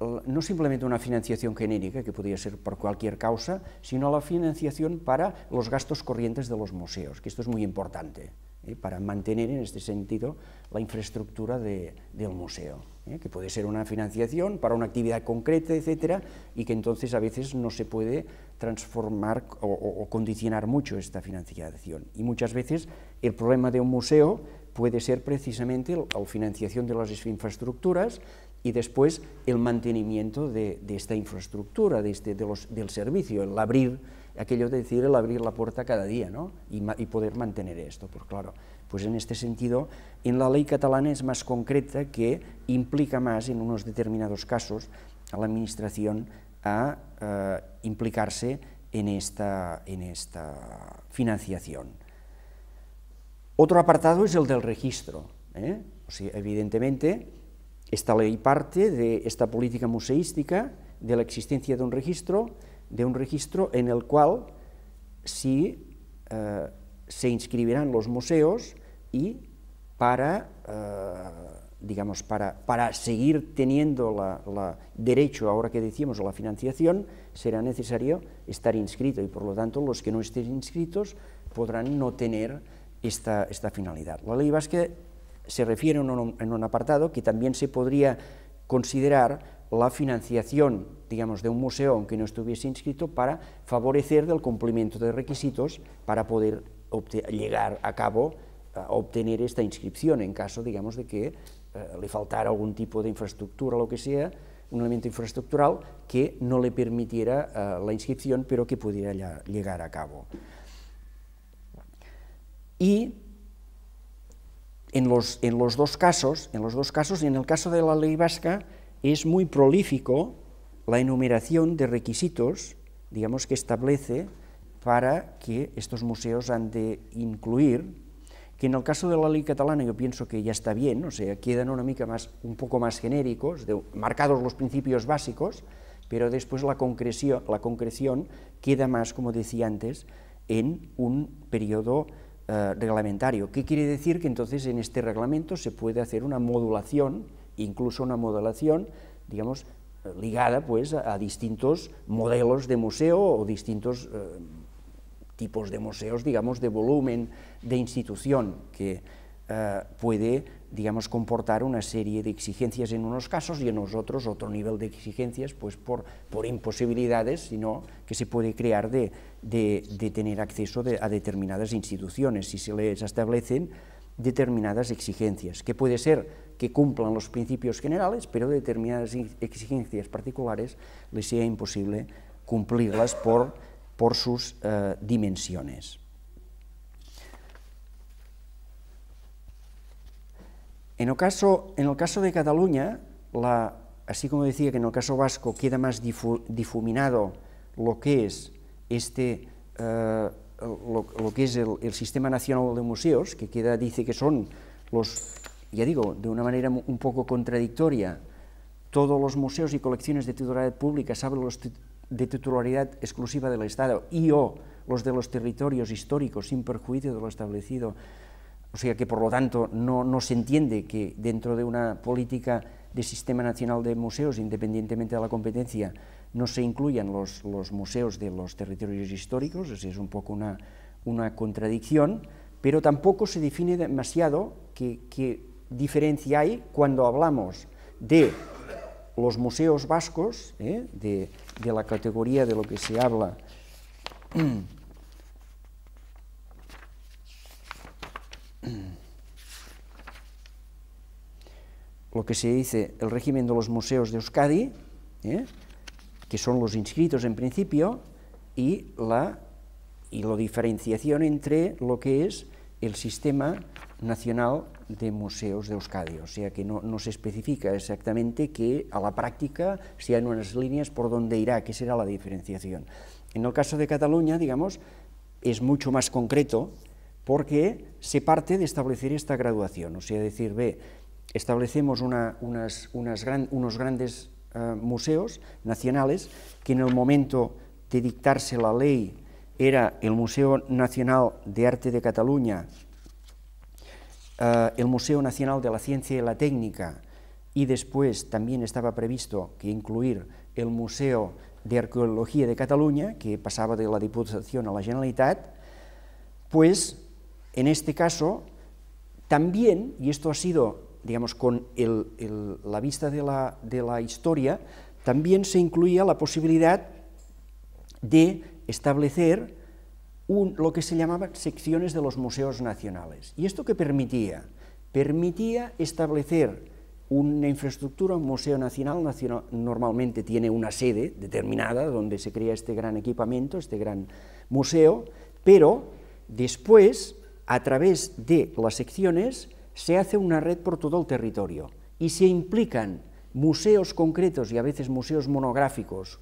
[SPEAKER 1] no simplemente una financiación genérica, que podría ser por cualquier causa, sino la financiación para los gastos corrientes de los museos, que esto es muy importante, para mantener, en este sentido, la infraestructura del museo, que puede ser una financiación para una actividad concreta, etcétera, y que entonces a veces no se puede transformar o condicionar mucho esta financiación. Y muchas veces el problema de un museo puede ser precisamente la financiación de las infraestructuras y después el mantenimiento de esta infraestructura, del servicio, el abrir, aquello de decir, el abrir la puerta cada día, ¿no? y poder mantener esto. Pues claro, pues en este sentido, en la ley catalana es más concreta, que implica más, en unos determinados casos, a la Administración a implicarse en esta financiación. Otro apartado es el del registro. O sea, evidentemente, esta ley parte de esta política museística, de la existencia de un registro en el cual sí se inscribirán los museos, y digamos, para seguir teniendo derecho, ahora que decíamos, a la financiación, será necesario estar inscrito, y por lo tanto los que no estén inscritos podrán no tener esta finalidad. La ley vasca se refiere en un apartado que también se podría considerar la financiación, digamos, de un museo, aunque no estuviese inscrito, para favorecer del cumplimiento de requisitos para poder llegar a cabo a obtener esta inscripción, en caso, digamos, de que le faltara algún tipo de infraestructura, lo que sea, un elemento infraestructural que no le permitiera la inscripción, pero que pudiera llegar a cabo. Y en los dos casos, y en el caso de la ley vasca, es muy prolífico la enumeración de requisitos, digamos, que establece para que estos museos han de incluir, que en el caso de la ley catalana yo pienso que ya está bien, o sea, quedan un poco más genéricos, marcados los principios básicos, pero después la concreción queda más, como decía antes, en un periodo reglamentario. ¿Qué quiere decir? Que entonces en este reglamento se puede hacer una modulación, incluso una modelación, digamos, ligada pues a distintos modelos de museo o distintos tipos de museos, digamos, de volumen de institución, que puede, digamos, comportar una serie de exigencias en unos casos y en los otros otro nivel de exigencias, pues por imposibilidades, sino que se puede crear de tener acceso a determinadas instituciones si se les establecen determinadas exigencias, que puede ser que cumplan los principios generales, pero determinadas exigencias particulares les sea imposible cumplirlas por sus dimensiones. En el caso de Cataluña, así como decía que en el caso vasco queda más difuminado lo que es el Sistema Nacional de Museos, que dice que son ya digo, de una manera un poco contradictoria, todos los museos y colecciones de titularidad pública, salvo los de titularidad exclusiva del Estado y o los de los territorios históricos sin perjuicio de lo establecido. O sea que, por lo tanto, no se entiende que dentro de una política de Sistema Nacional de Museos, independientemente de la competencia, no se incluyan los museos de los territorios históricos. Es un poco una contradicción, pero tampoco se define demasiado qué diferencia hay cuando hablamos de los museos vascos, de la categoría de lo que se habla lo que se dice el régimen de los museos de Euskadi, que son los inscritos en principio, y la diferenciación entre lo que es el Sistema Nacional de Museos de Euskadi, o sea que no se especifica exactamente que a la práctica sean unas líneas por donde irá, qué será la diferenciación. En el caso de Cataluña, digamos, es mucho más concreto porque se parte de establecer esta graduación, o sea, decir, establecemos unos grandes museos nacionales que en el momento de dictarse la ley era el Museo Nacional de Arte de Cataluña, el Museo Nacional de la Ciencia y la Técnica, y después también estaba previsto que incluir el Museo de Arqueología de Cataluña, que pasaba de la Diputación a la Generalitat. Pues en este caso también, y esto ha sido, digamos, con la vista de la historia, también se incluía la posibilidad de establecer lo que se llamaban secciones de los museos nacionales. ¿Y esto qué permitía? Permitía establecer una infraestructura. Un museo nacional normalmente tiene una sede determinada donde se crea este gran equipamiento, este gran museo, pero después, a través de las secciones, se hace una red por todo el territorio y se implican museos concretos y a veces museos monográficos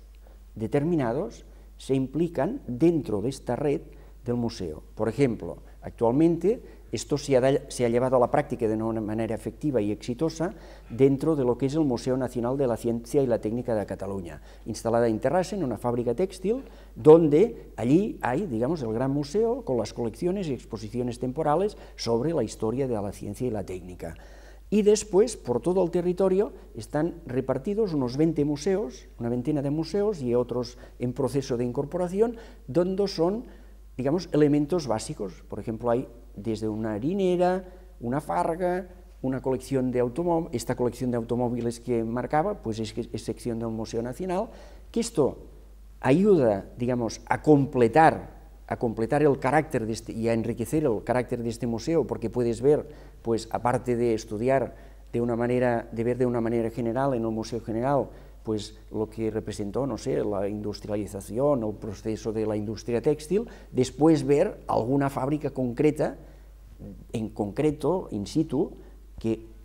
[SPEAKER 1] determinados, se implican dentro de esta red del museo. Por ejemplo, actualmente esto se ha llevado a la práctica de una manera efectiva y exitosa dentro de lo que es el Museo Nacional de la Ciencia y la Técnica de Cataluña, instalada en Terrassa, en una fábrica textil, donde allí hay, digamos, el gran museo con las colecciones y exposiciones temporales sobre la historia de la ciencia y la técnica. Y después, por todo el territorio, están repartidos unos 20 museos, una veintena de museos y otros en proceso de incorporación, donde son, digamos, elementos básicos. Por ejemplo, hay desde una harinera, una farga, una colección de automóviles, esta colección de automóviles que marcaba, pues es sección del Museo Nacional, que esto ayuda, digamos, a completar el carácter y a enriquecer el carácter de este museo, porque puedes ver, pues aparte de estudiar de ver de una manera general en el Museo General, pues lo que representó, no sé, la industrialización, el proceso de la industria textil, después ver alguna fábrica concreta, en concreto, in situ,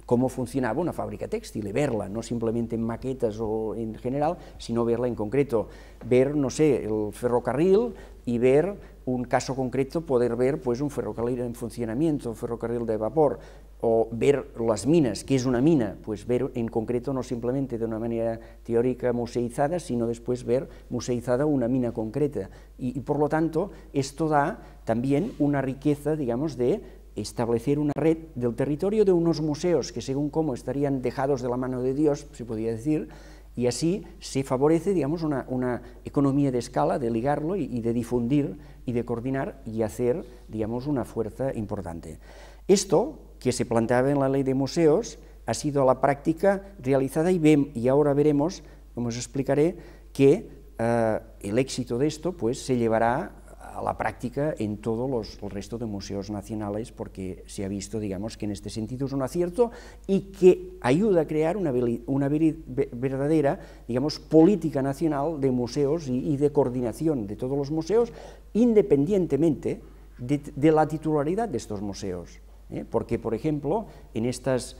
[SPEAKER 1] cómo funcionaba una fábrica textil, y verla, no simplemente en maquetas o en general, sino verla en concreto, ver, no sé, el ferrocarril y ver un caso concreto, poder ver pues un ferrocarril en funcionamiento, un ferrocarril de vapor, o ver las minas. ¿Qué es una mina? Pues ver en concreto, no simplemente de una manera teórica museizada, sino después ver museizada una mina concreta. Y por lo tanto, esto da, también una riqueza, digamos, de establecer una red del territorio de unos museos que según cómo estarían dejados de la mano de Dios, se podría decir, y así se favorece, digamos, una economía de escala, de ligarlo y de difundir y de coordinar y hacer, digamos, una fuerza importante. Esto, que se planteaba en la Ley de Museos, ha sido la práctica realizada y ahora veremos, como os explicaré, que el éxito de esto pues, se llevará a la práctica en todos el resto de museos nacionales, porque se ha visto, digamos, que en este sentido es un acierto y que ayuda a crear una verdadera, digamos, política nacional de museos y de coordinación de todos los museos, independientemente de la titularidad de estos museos. Porque, por ejemplo, en estas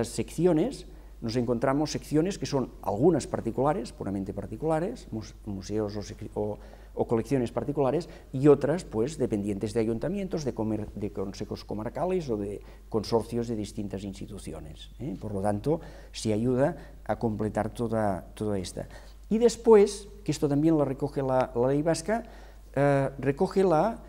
[SPEAKER 1] secciones nos encontramos secciones que son algunas particulares, puramente particulares, museos o colecciones particulares, y otras, pues, dependientes de ayuntamientos, de consejos comarcales o de consorcios de distintas instituciones. Por lo tanto, se ayuda a completar toda esta. Y después, que esto también lo recoge la ley vasca, recoge la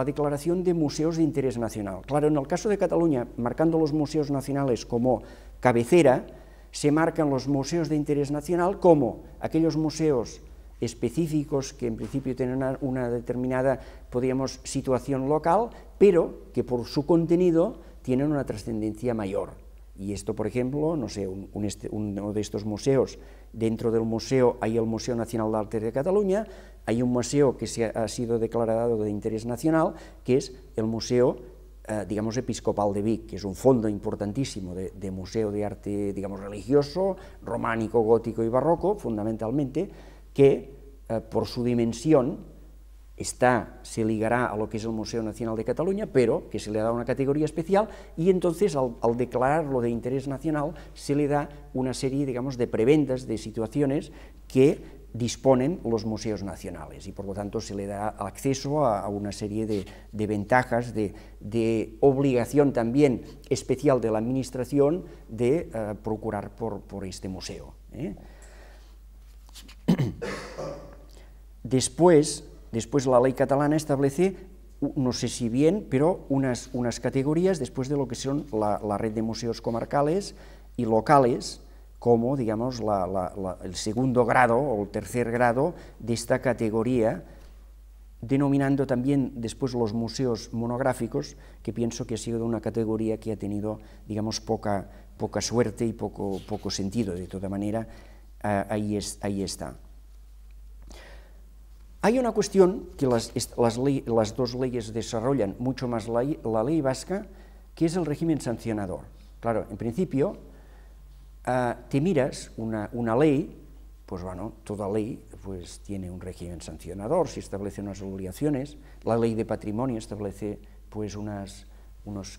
[SPEAKER 1] declaración de museos de interés nacional. Claro, en el caso de Cataluña, marcando los museos nacionales como cabecera, se marcan los museos de interés nacional como aquellos museos específicos que en principio tienen una determinada, podríamos, situación local, pero que por su contenido tienen una trascendencia mayor. Y esto, por ejemplo, no sé, uno de estos museos, dentro del museo hay el Museo Nacional de Arte de Cataluña, hay un museo que ha sido declarado de interés nacional, que es el Museo, digamos, Episcopal de Vic, que es un fondo importantísimo de museo de arte, digamos, religioso, románico, gótico y barroco, fundamentalmente, que por su dimensión se ligará a lo que es el Museo Nacional de Cataluña, pero que se le da una categoría especial y entonces al declararlo de interés nacional se le da una serie, digamos, de prebendas, de situaciones que disponen los museos nacionales y por lo tanto se le da acceso a una serie de ventajas, de obligación también especial de la administración de procurar por este museo. Después la ley catalana establece, no sé si bien, pero unas categorías después de lo que son la red de museos comarcales y locales, como, digamos, el segundo grado o el tercer grado de esta categoría, denominando también después los museos monográficos, que pienso que ha sido una categoría que ha tenido, digamos, poca suerte y poco sentido. De toda manera, ahí está. Hay una cuestión que las dos leyes desarrollan mucho más la ley vasca, que es el régimen sancionador. Claro, en principio, te miras una ley, pues bueno, toda ley pues tiene un régimen sancionador, se establecen unas obligaciones, la ley de patrimonio establece pues unos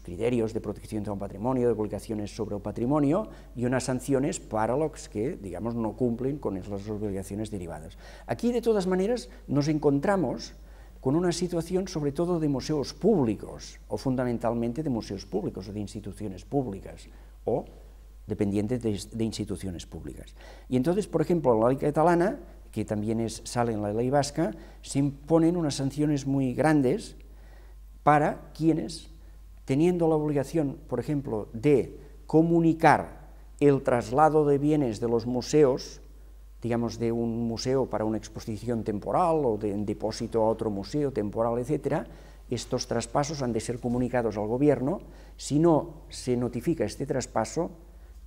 [SPEAKER 1] criterios de protección del patrimonio, de obligaciones sobre el patrimonio y unas sanciones para los que, digamos, no cumplen con esas obligaciones derivadas. Aquí, de todas maneras, nos encontramos con una situación sobre todo de museos públicos, o fundamentalmente de museos públicos o de instituciones públicas, o dependientes de instituciones públicas. Y entonces, por ejemplo, en la ley catalana, que también sale en la ley vasca, se imponen unas sanciones muy grandes para quienes, teniendo la obligación, por ejemplo, de comunicar el traslado de bienes de los museos, digamos, de un museo para una exposición temporal o de un depósito a otro museo temporal, etcétera, estos traspasos han de ser comunicados al gobierno. Si no se notifica este traspaso,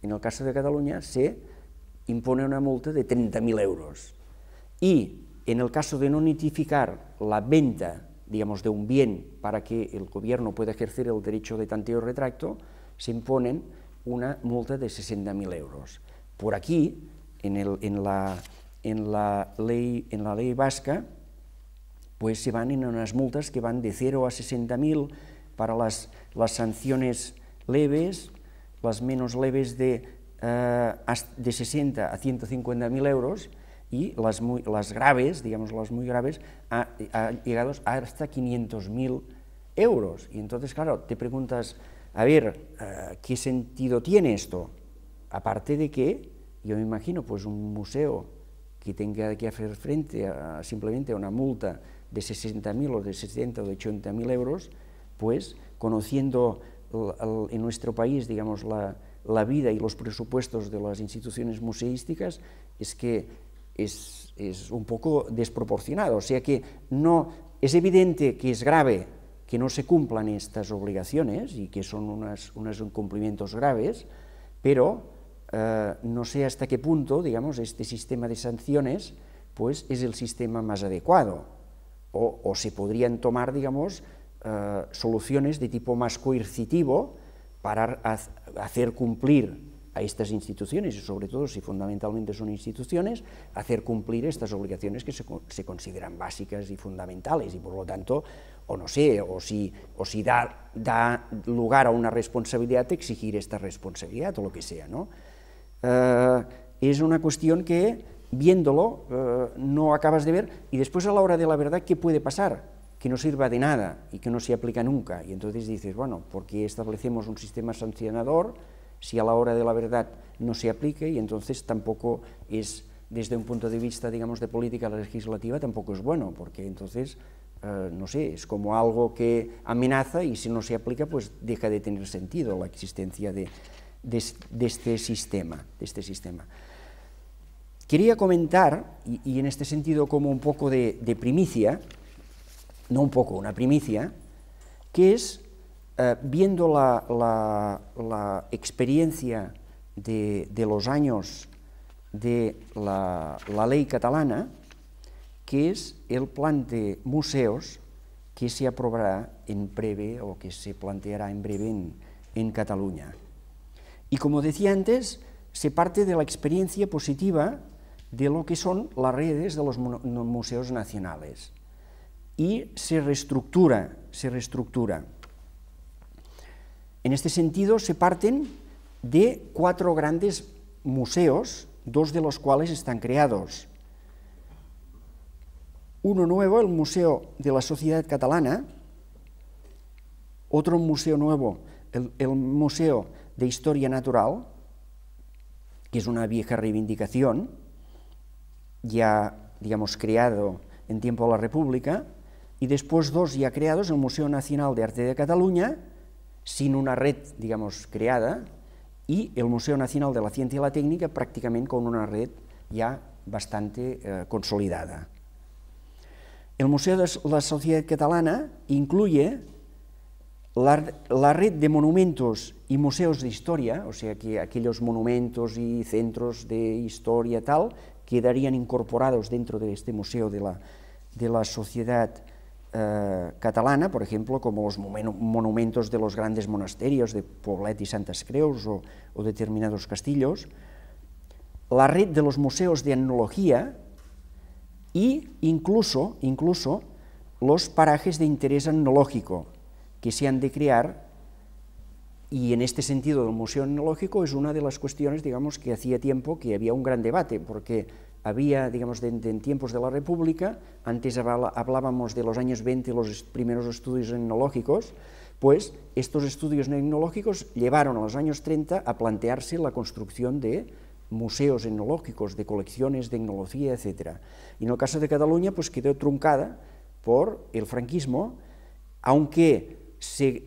[SPEAKER 1] en el caso de Cataluña se impone una multa de 30.000 euros. Y en el caso de no notificar la venta, digamos, de un bien para que el gobierno pueda ejercer el derecho de tanteo y retracto, se imponen una multa de 60.000 euros. Por aquí, en la ley vasca, pues se van en unas multas que van de 0 a 60.000 para las sanciones leves, las menos leves de 60 a 150.000 euros, y las graves, digamos, las muy graves, ha llegado hasta 500.000 euros. Y entonces, claro, te preguntas, a ver, ¿qué sentido tiene esto? Aparte de que, yo me imagino, pues un museo que tenga que hacer frente simplemente a una multa de 60.000 o de 70 o de 80.000 euros, pues conociendo en nuestro país, digamos, la vida y los presupuestos de las instituciones museísticas, es que es un poco desproporcionado. O sea que no, es evidente que es grave que no se cumplan estas obligaciones y que son unos incumplimientos graves, pero no sé hasta qué punto, digamos, este sistema de sanciones pues es el sistema más adecuado, o se podrían tomar, digamos, soluciones de tipo más coercitivo para hacer cumplir a estas instituciones, y sobre todo, si fundamentalmente son instituciones, hacer cumplir estas obligaciones que se consideran básicas y fundamentales, y por lo tanto, o no sé, o si da lugar a una responsabilidad, exigir esta responsabilidad, o lo que sea, ¿no? Es una cuestión que, viéndolo, no acabas de ver, y después a la hora de la verdad, ¿qué puede pasar? Que no sirva de nada y que no se aplica nunca, y entonces dices, bueno, ¿por qué establecemos un sistema sancionador si a la hora de la verdad no se aplica? Y entonces tampoco es, desde un punto de vista, digamos, de política legislativa, tampoco es bueno, porque entonces, no sé, es como algo que amenaza y si no se aplica, pues deja de tener sentido la existencia de este sistema. Quería comentar, y en este sentido como un poco de primicia, no un poco, una primicia, que es, viendo la experiencia de los años de la ley catalana, que es el plan de museos que se aprobará en breve, o que se planteará en breve en Cataluña. Y como decía antes, se parte de la experiencia positiva de lo que son las redes de los museos nacionales y se reestructura. En este sentido, se parten de 4 grandes museos, 2 de los cuales están creados. Uno nuevo, el Museo de la Sociedad Catalana, otro museo nuevo, el Museo de Historia Natural, que es una vieja reivindicación, ya, digamos, creado en tiempo de la República, y después 2 ya creados, el Museo Nacional de Arte de Cataluña, sin una red, digamos, creada, y el Museo Nacional de la Ciencia y la Técnica, prácticamente con una red ya bastante consolidada. El Museo de la Sociedad Catalana incluye la red de monumentos y museos de historia, o sea que aquellos monumentos y centros de historia tal quedarían incorporados dentro de este Museo de la Sociedad Catalana, por ejemplo, como los monumentos de los grandes monasterios de Poblet y Santes Creus o determinados castillos, la red de los museos de etnología e incluso los parajes de interés etnológico que se han de crear, y en este sentido el museo etnológico es una de las cuestiones, digamos, que hacía tiempo que había un gran debate, porque había, digamos, en tiempos de la República, antes hablábamos de los años 20, los primeros estudios etnológicos, pues estos estudios etnológicos llevaron a los años 30 a plantearse la construcción de museos etnológicos, de colecciones de etnología, etc. Y en el caso de Cataluña, pues quedó truncada por el franquismo, aunque se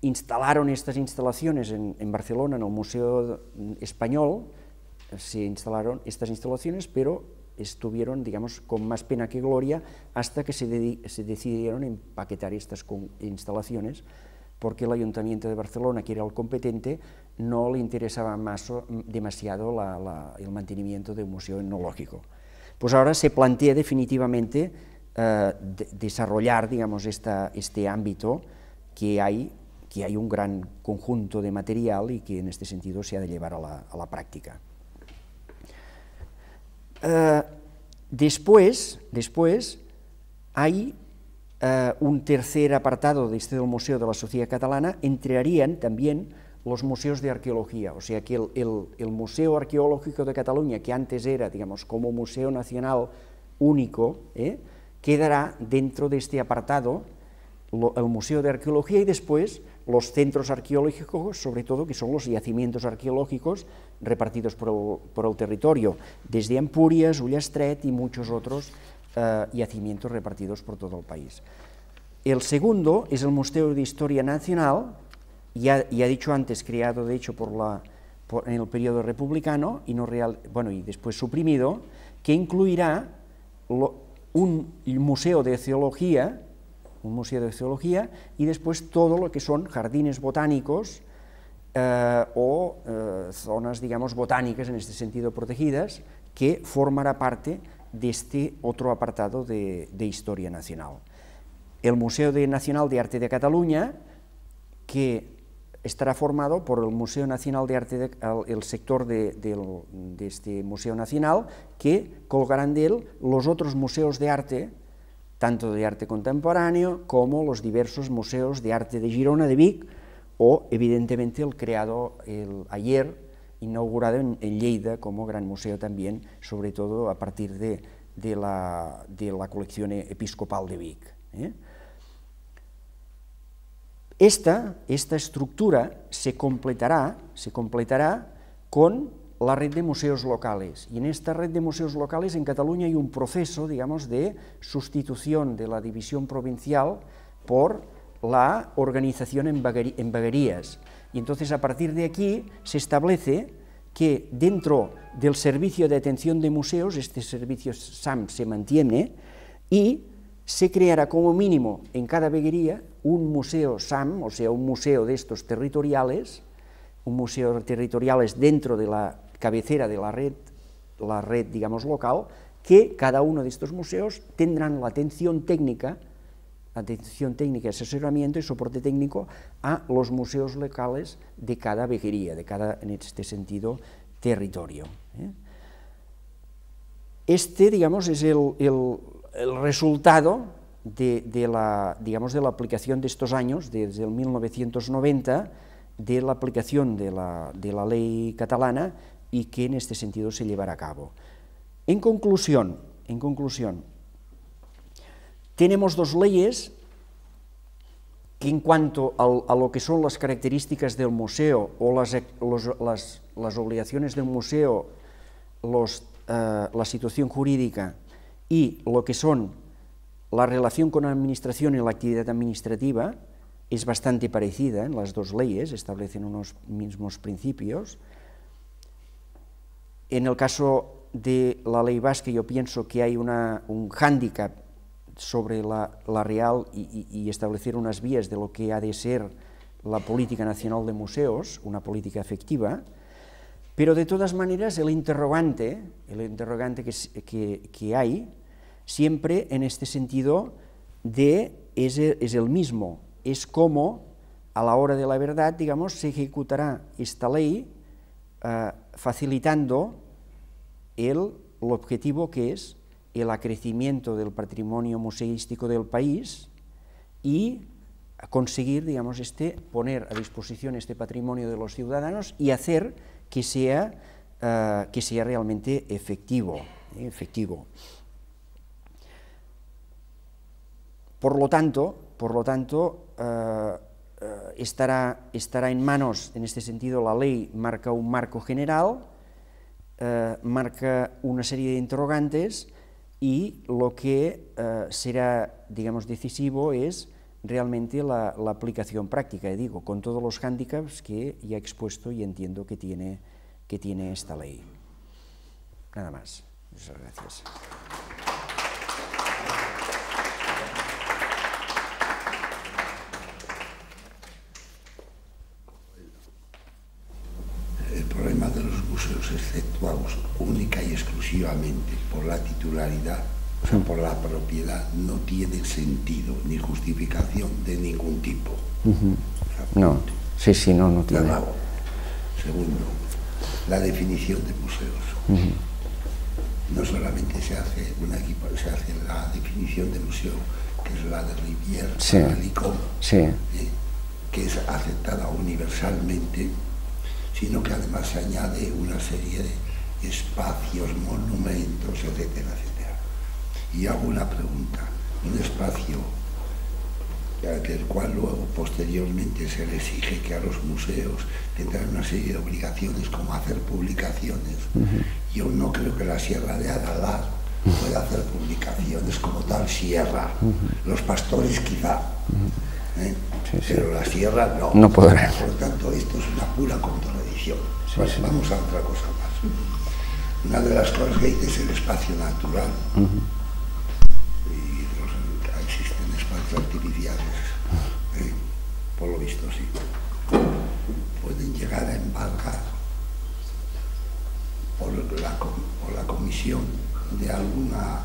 [SPEAKER 1] instalaron estas instalaciones en Barcelona, en el Museo Español, se instalaron estas instalaciones, pero estuvieron, digamos, con más pena que gloria hasta que se decidieron empaquetar estas instalaciones, porque el Ayuntamiento de Barcelona, que era el competente, no le interesaba demasiado el mantenimiento de un museo etnológico. Pues ahora se plantea definitivamente desarrollar, digamos, este ámbito que hay un gran conjunto de material y que en este sentido se ha de llevar a la práctica. Después hay un tercer apartado de este del Museo de la Sociedad Catalana, entrarían también los museos de arqueología, o sea que el Museo Arqueológico de Cataluña, que antes era, digamos, como museo nacional único, quedará dentro de este apartado el Museo de Arqueología y después los centros arqueológicos, sobre todo, que son los yacimientos arqueológicos repartidos por el territorio, desde Empúries, Ullastret y muchos otros yacimientos repartidos por todo el país. El segundo es el Museo de Historia Nacional, ya he dicho antes, creado de hecho en el periodo republicano y después suprimido, que incluirá un museo de zoología y después todo lo que son jardines botánicos o zonas, digamos, botánicas en este sentido protegidas, que formará parte de este otro apartado de Historia Nacional. El Museo Nacional de Arte de Cataluña, que estará formado por el Museo Nacional de Arte, el sector de este Museo Nacional, que colgarán de él los otros museos de arte, tanto de arte contemporáneo como los diversos museos de arte de Girona, de Vic, o evidentemente el creado ayer, inaugurado en Lleida como gran museo también, sobre todo a partir de la colección episcopal de Vic. Esta estructura se completará con la red de museos locales, y en esta red de museos locales en Cataluña hay un proceso, digamos, de sustitución de la división provincial por la organización en veguerías, y entonces a partir de aquí se establece que dentro del servicio de atención de museos, este servicio SAM se mantiene, y se creará como mínimo en cada veguería un museo SAM, o sea, un museo de estos territoriales, dentro de la cabecera de la red, digamos, local, que cada uno de estos museos tendrán la atención técnica, asesoramiento y soporte técnico a los museos locales de cada veguería, en este sentido, territorio. Este, digamos, es el resultado de la aplicación de estos años, desde el 1990, de la aplicación de la ley catalana, y que en este sentido se llevará a cabo. En conclusión, tenemos dos leyes que en cuanto a lo que son las características del museo o las obligaciones del museo, la situación jurídica y lo que son la relación con la administración y la actividad administrativa, es bastante parecida en las dos leyes, establecen unos mismos principios. En el caso de la ley vasca yo pienso que hay un hándicap sobre la real y establecer unas vías de lo que ha de ser la política nacional de museos, una política efectiva, pero de todas maneras el interrogante que hay siempre en este sentido es el mismo, es cómo a la hora de la verdad, digamos, se ejecutará esta ley facilitando el objetivo que es el acrecimiento del patrimonio museístico del país y conseguir, digamos, poner a disposición este patrimonio de los ciudadanos y hacer que sea realmente efectivo. Por lo tanto, estará en manos, en este sentido, la ley marca un marco general, marca una serie de interrogantes, y lo que será, digamos, decisivo es realmente la aplicación práctica, digo, con todos los hándicaps que ya he expuesto y entiendo que tiene esta ley. Nada más. Muchas gracias.
[SPEAKER 2] El problema de los museos exceptuados única y exclusivamente por la titularidad, o sea, por la propiedad, no tiene sentido ni justificación de ningún tipo.
[SPEAKER 1] No, sí, no tiene.
[SPEAKER 2] Segundo, la definición de museos. No solamente se hace la definición de museo, que es la de Rivière, la Licom, que es aceptada universalmente, sino que además se añade una serie de espacios, monumentos, etcétera, etcétera. Y hago una pregunta: un espacio del cual luego posteriormente se le exige que a los museos tendrán una serie de obligaciones como hacer publicaciones. Yo no creo que la Sierra de Aralar puede hacer publicaciones como tal, sierra, los pastores quizá, pero la sierra no.
[SPEAKER 1] No podrá.
[SPEAKER 2] Por lo tanto, esto es una pura contradicción. Bueno, vamos a otra cosa más. Una de las cosas que dice es el espacio natural. Y existen espacios artificiales, por lo visto sí. Pueden llegar a embargar por la comisión de alguna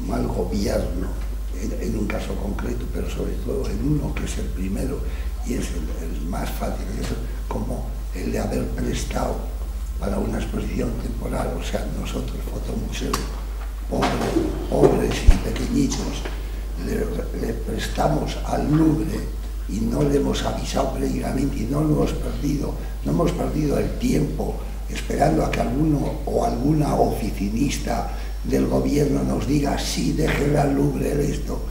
[SPEAKER 2] mal gobierno en un caso concreto, pero sobre todo en uno que es el primero y es el más fácil, es como el de haber prestado para una exposición temporal, o sea, nosotros, Fotomuseo, pobres y pequeñitos, le prestamos al Louvre y no le hemos avisado previamente y no hemos perdido el tiempo esperando a que alguno o alguna oficinista del gobierno nos diga sí, déjenle al Louvre esto,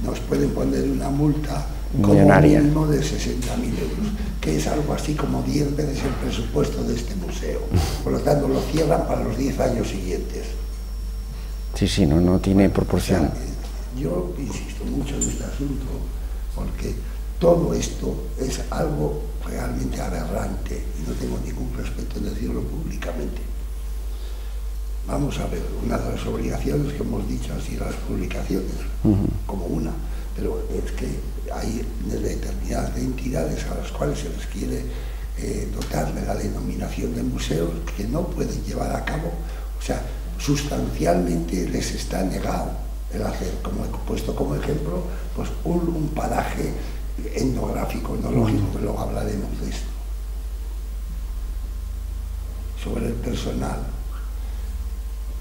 [SPEAKER 2] nos pueden poner una multa como mínimo de 60.000 euros, que es algo así como 10 veces el presupuesto de este museo. Por lo tanto, lo cierran para los 10 años siguientes.
[SPEAKER 1] Sí, no tiene proporción.
[SPEAKER 2] O sea, yo insisto mucho en este asunto porque todo esto es algo realmente aberrante y no tengo ningún respeto en decirlo públicamente. Vamos a ver, una de las obligaciones que hemos dicho han sido las publicaciones, como una, pero es que hay determinadas entidades a las cuales se les quiere dotar de la denominación de museos que no pueden llevar a cabo, o sea, sustancialmente les está negado el hacer, como he puesto como ejemplo, pues un paraje etnográfico, etnológico, que luego hablaremos de esto. Sobre el personal,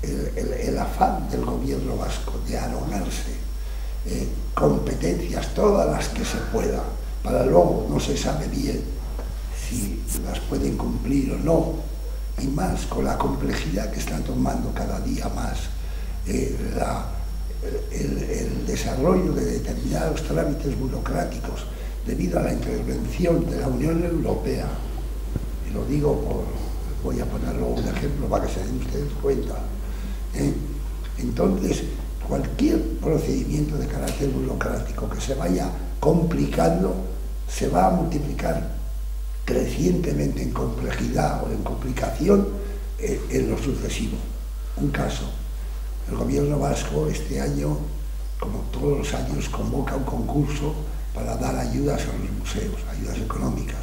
[SPEAKER 2] el afán del gobierno vasco de arrogarse competencias, todas las que se pueda, para luego no se sabe bien si las pueden cumplir o no, y más con la complejidad que está tomando cada día más el desarrollo de determinados trámites burocráticos debido a la intervención de la Unión Europea, y lo digo voy a ponerlo un ejemplo para que se den ustedes cuenta. Entonces, cualquier procedimiento de carácter burocrático que se vaya complicando se va a multiplicar crecientemente en complejidad o en complicación en lo sucesivo. Un caso, el gobierno vasco este año, como todos los años, convoca un concurso para dar ayudas a los museos, ayudas económicas.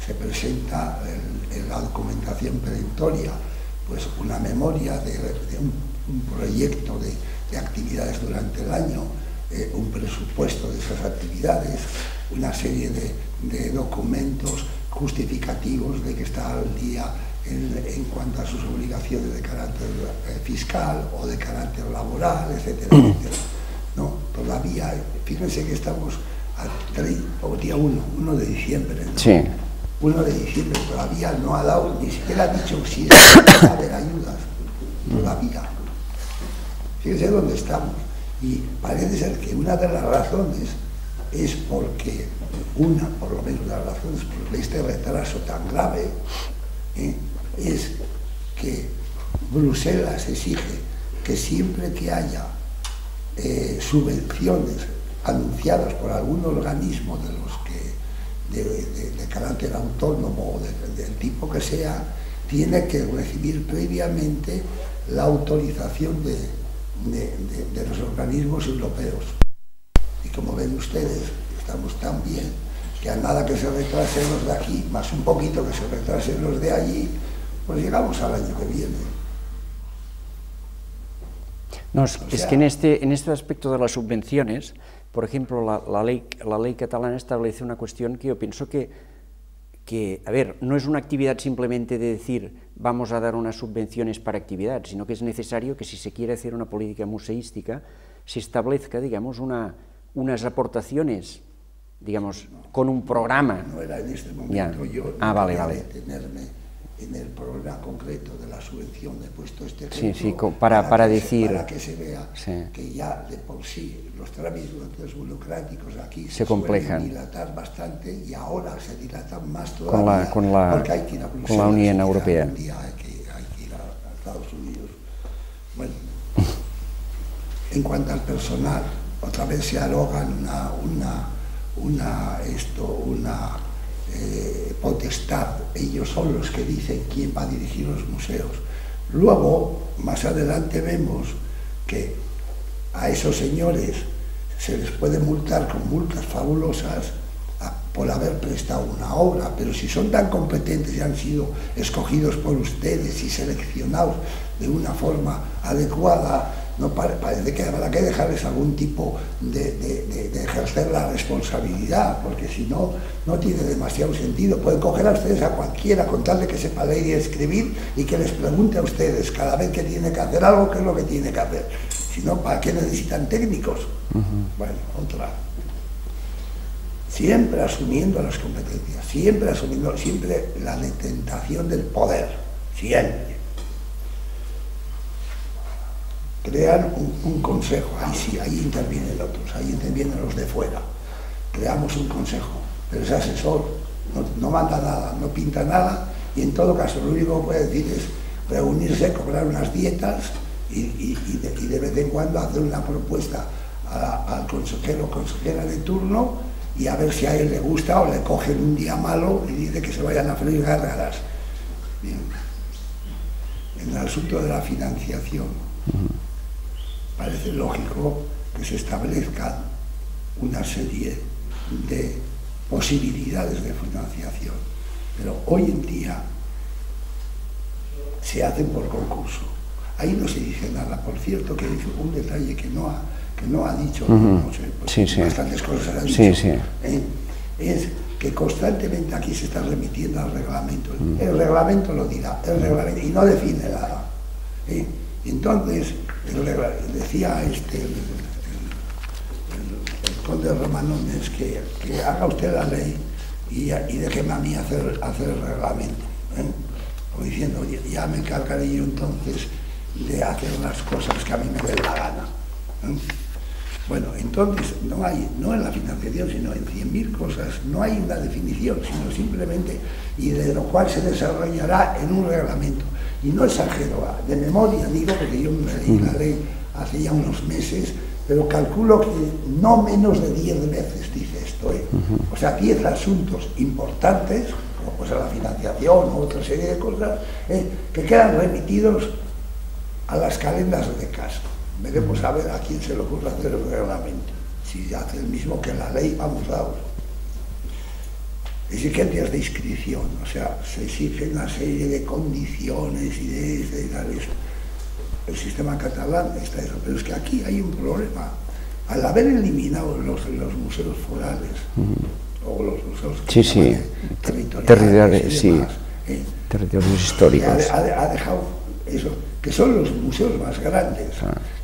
[SPEAKER 2] Se presenta en la documentación perentoria pues una memoria de un proyecto de actividades durante el año, un presupuesto de esas actividades, una serie de documentos justificativos de que está al día en cuanto a sus obligaciones de carácter fiscal o de carácter laboral, etcétera, etcétera. No, todavía, fíjense que estamos al día 1 de diciembre, ¿no?
[SPEAKER 1] Sí.
[SPEAKER 2] 1 de diciembre todavía no ha dado, ni siquiera ha dicho si va a haber ayudas, todavía. Fíjense dónde estamos. Y parece ser que una de las razones es porque, por lo menos de las razones por este retraso tan grave, es que Bruselas exige que siempre que haya subvenciones anunciadas por algún organismo de los que de carácter autónomo o del tipo que sea, tiene que recibir previamente la autorización de los organismos europeos. Y como ven ustedes, estamos tan bien que a nada que se retrasen los de aquí, más un poquito que se retrasen los de allí, pues llegamos al año que viene.
[SPEAKER 1] No, es que en este aspecto de las subvenciones, por ejemplo, la ley catalana establece una cuestión que yo pienso que, a ver, no es una actividad simplemente de decir vamos a dar unas subvenciones para actividad, sino que es necesario que si se quiere hacer una política museística se establezca, digamos, unas aportaciones, digamos, con un programa.
[SPEAKER 2] No era en este momento, yo
[SPEAKER 1] vale.
[SPEAKER 2] detenerme en el problema concreto de la subvención, he puesto este ejemplo
[SPEAKER 1] sí, para decir,
[SPEAKER 2] para que se vea que ya de por sí los trámites burocráticos aquí
[SPEAKER 1] se complejan,
[SPEAKER 2] suelen dilatar bastante y ahora se dilatan más todavía
[SPEAKER 1] con la
[SPEAKER 2] porque hay que ir a Bruselas,
[SPEAKER 1] con la Unión Europea.
[SPEAKER 2] Un día hay que ir a Estados Unidos. Bueno, en cuanto al personal, otra vez se arrogan una potestad. Ellos son los que dicen quién va a dirigir los museos. Luego, más adelante vemos que a esos señores se les puede multar con multas fabulosas por haber prestado una obra, pero si son tan competentes y han sido escogidos por ustedes y seleccionados de una forma adecuada, no parece que habrá que dejarles algún tipo de ejercer la responsabilidad, porque si no, no tiene demasiado sentido. Pueden coger a ustedes a cualquiera con tal de que sepa leer y escribir y que les pregunte a ustedes cada vez que tiene que hacer algo qué es lo que tiene que hacer. Si no, ¿para qué necesitan técnicos? Bueno, otra. Siempre asumiendo las competencias, siempre asumiendo, siempre la detentación del poder, siempre. Crean un consejo, ahí sí, ahí intervienen otros, ahí intervienen los de fuera. Creamos un consejo, pero ese asesor no manda nada, no pinta nada, y en todo caso lo único que puede decir es reunirse, cobrar unas dietas y de vez en cuando hacer una propuesta al consejero o consejera de turno, y a ver si a él le gusta o le cogen un día malo y dice que se vayan a freír gárgaras. Bien. En el asunto de la financiación, parece lógico que se establezcan una serie de posibilidades de financiación, pero hoy en día se hacen por concurso. Ahí no se dice nada. Por cierto, que dice un detalle que no ha dicho, no sé, pues bastantes cosas ha dicho, es que constantemente aquí se está remitiendo al reglamento. El reglamento lo dirá, y no define nada. Entonces, decía el conde Romanones que haga usted la ley y déjeme a mí hacer el reglamento. Como diciendo, ya me encargaré yo entonces de hacer las cosas que a mí me dé la gana. Bueno, entonces no en la financiación, sino en 100.000 cosas, no hay una definición, sino simplemente, y de lo cual se desarrollará en un reglamento. Y no exagero, de memoria digo, porque yo me leí la ley hace ya unos meses, pero calculo que no menos de 10 veces dice esto. O sea, 10 asuntos importantes, como pues la financiación o otra serie de cosas, que quedan remitidos a las calendas de casa. Veremos a ver a quién se le ocurre hacer el reglamento. Si hace el mismo que la ley, vamos dados. Exigencias de inscripción, o sea, se exigen una serie de condiciones y de tal eso. El sistema catalán está eso, pero es que aquí hay un problema. Al haber eliminado los museos forales, o los museos territoriales y demás,
[SPEAKER 1] territorios históricos,
[SPEAKER 2] ha dejado eso, que son los museos más grandes,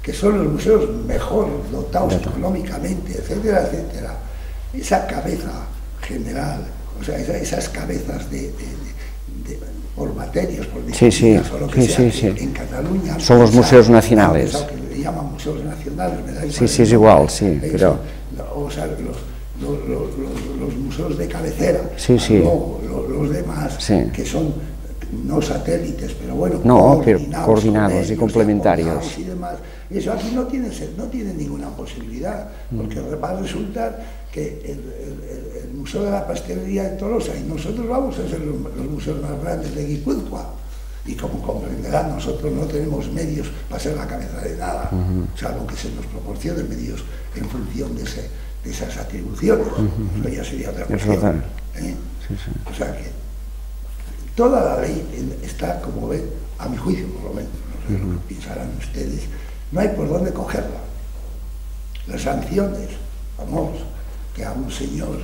[SPEAKER 2] que son los museos mejor dotados económicamente, etcétera, etcétera. Esa cabeza general, o sea, esas cabezas por materias, por disciplinas, o lo que sea, en Cataluña
[SPEAKER 1] son los museos nacionales.
[SPEAKER 2] Que le llaman museos nacionales, me da igual.
[SPEAKER 1] Sí, es igual, sí, pero...
[SPEAKER 2] O sea, los museos de cabecera, los demás, que son no satélites, pero bueno,
[SPEAKER 1] coordinados y complementarios.
[SPEAKER 2] Y demás. Eso aquí no tiene ninguna posibilidad, porque va a resultar que el Museo de la Pastelería de Tolosa y nosotros vamos a ser los museos más grandes de Guipúzcoa. Y como comprenderán, nosotros no tenemos medios para ser la cabeza de nada, salvo que se nos proporcionen medios en función de esas atribuciones. Eso ya sería otra cuestión. O sea que toda la ley está, como ven, a mi juicio por lo menos, no sé lo que pensarán ustedes, no hay por dónde cogerla. Las sanciones, vamos, que a un señor,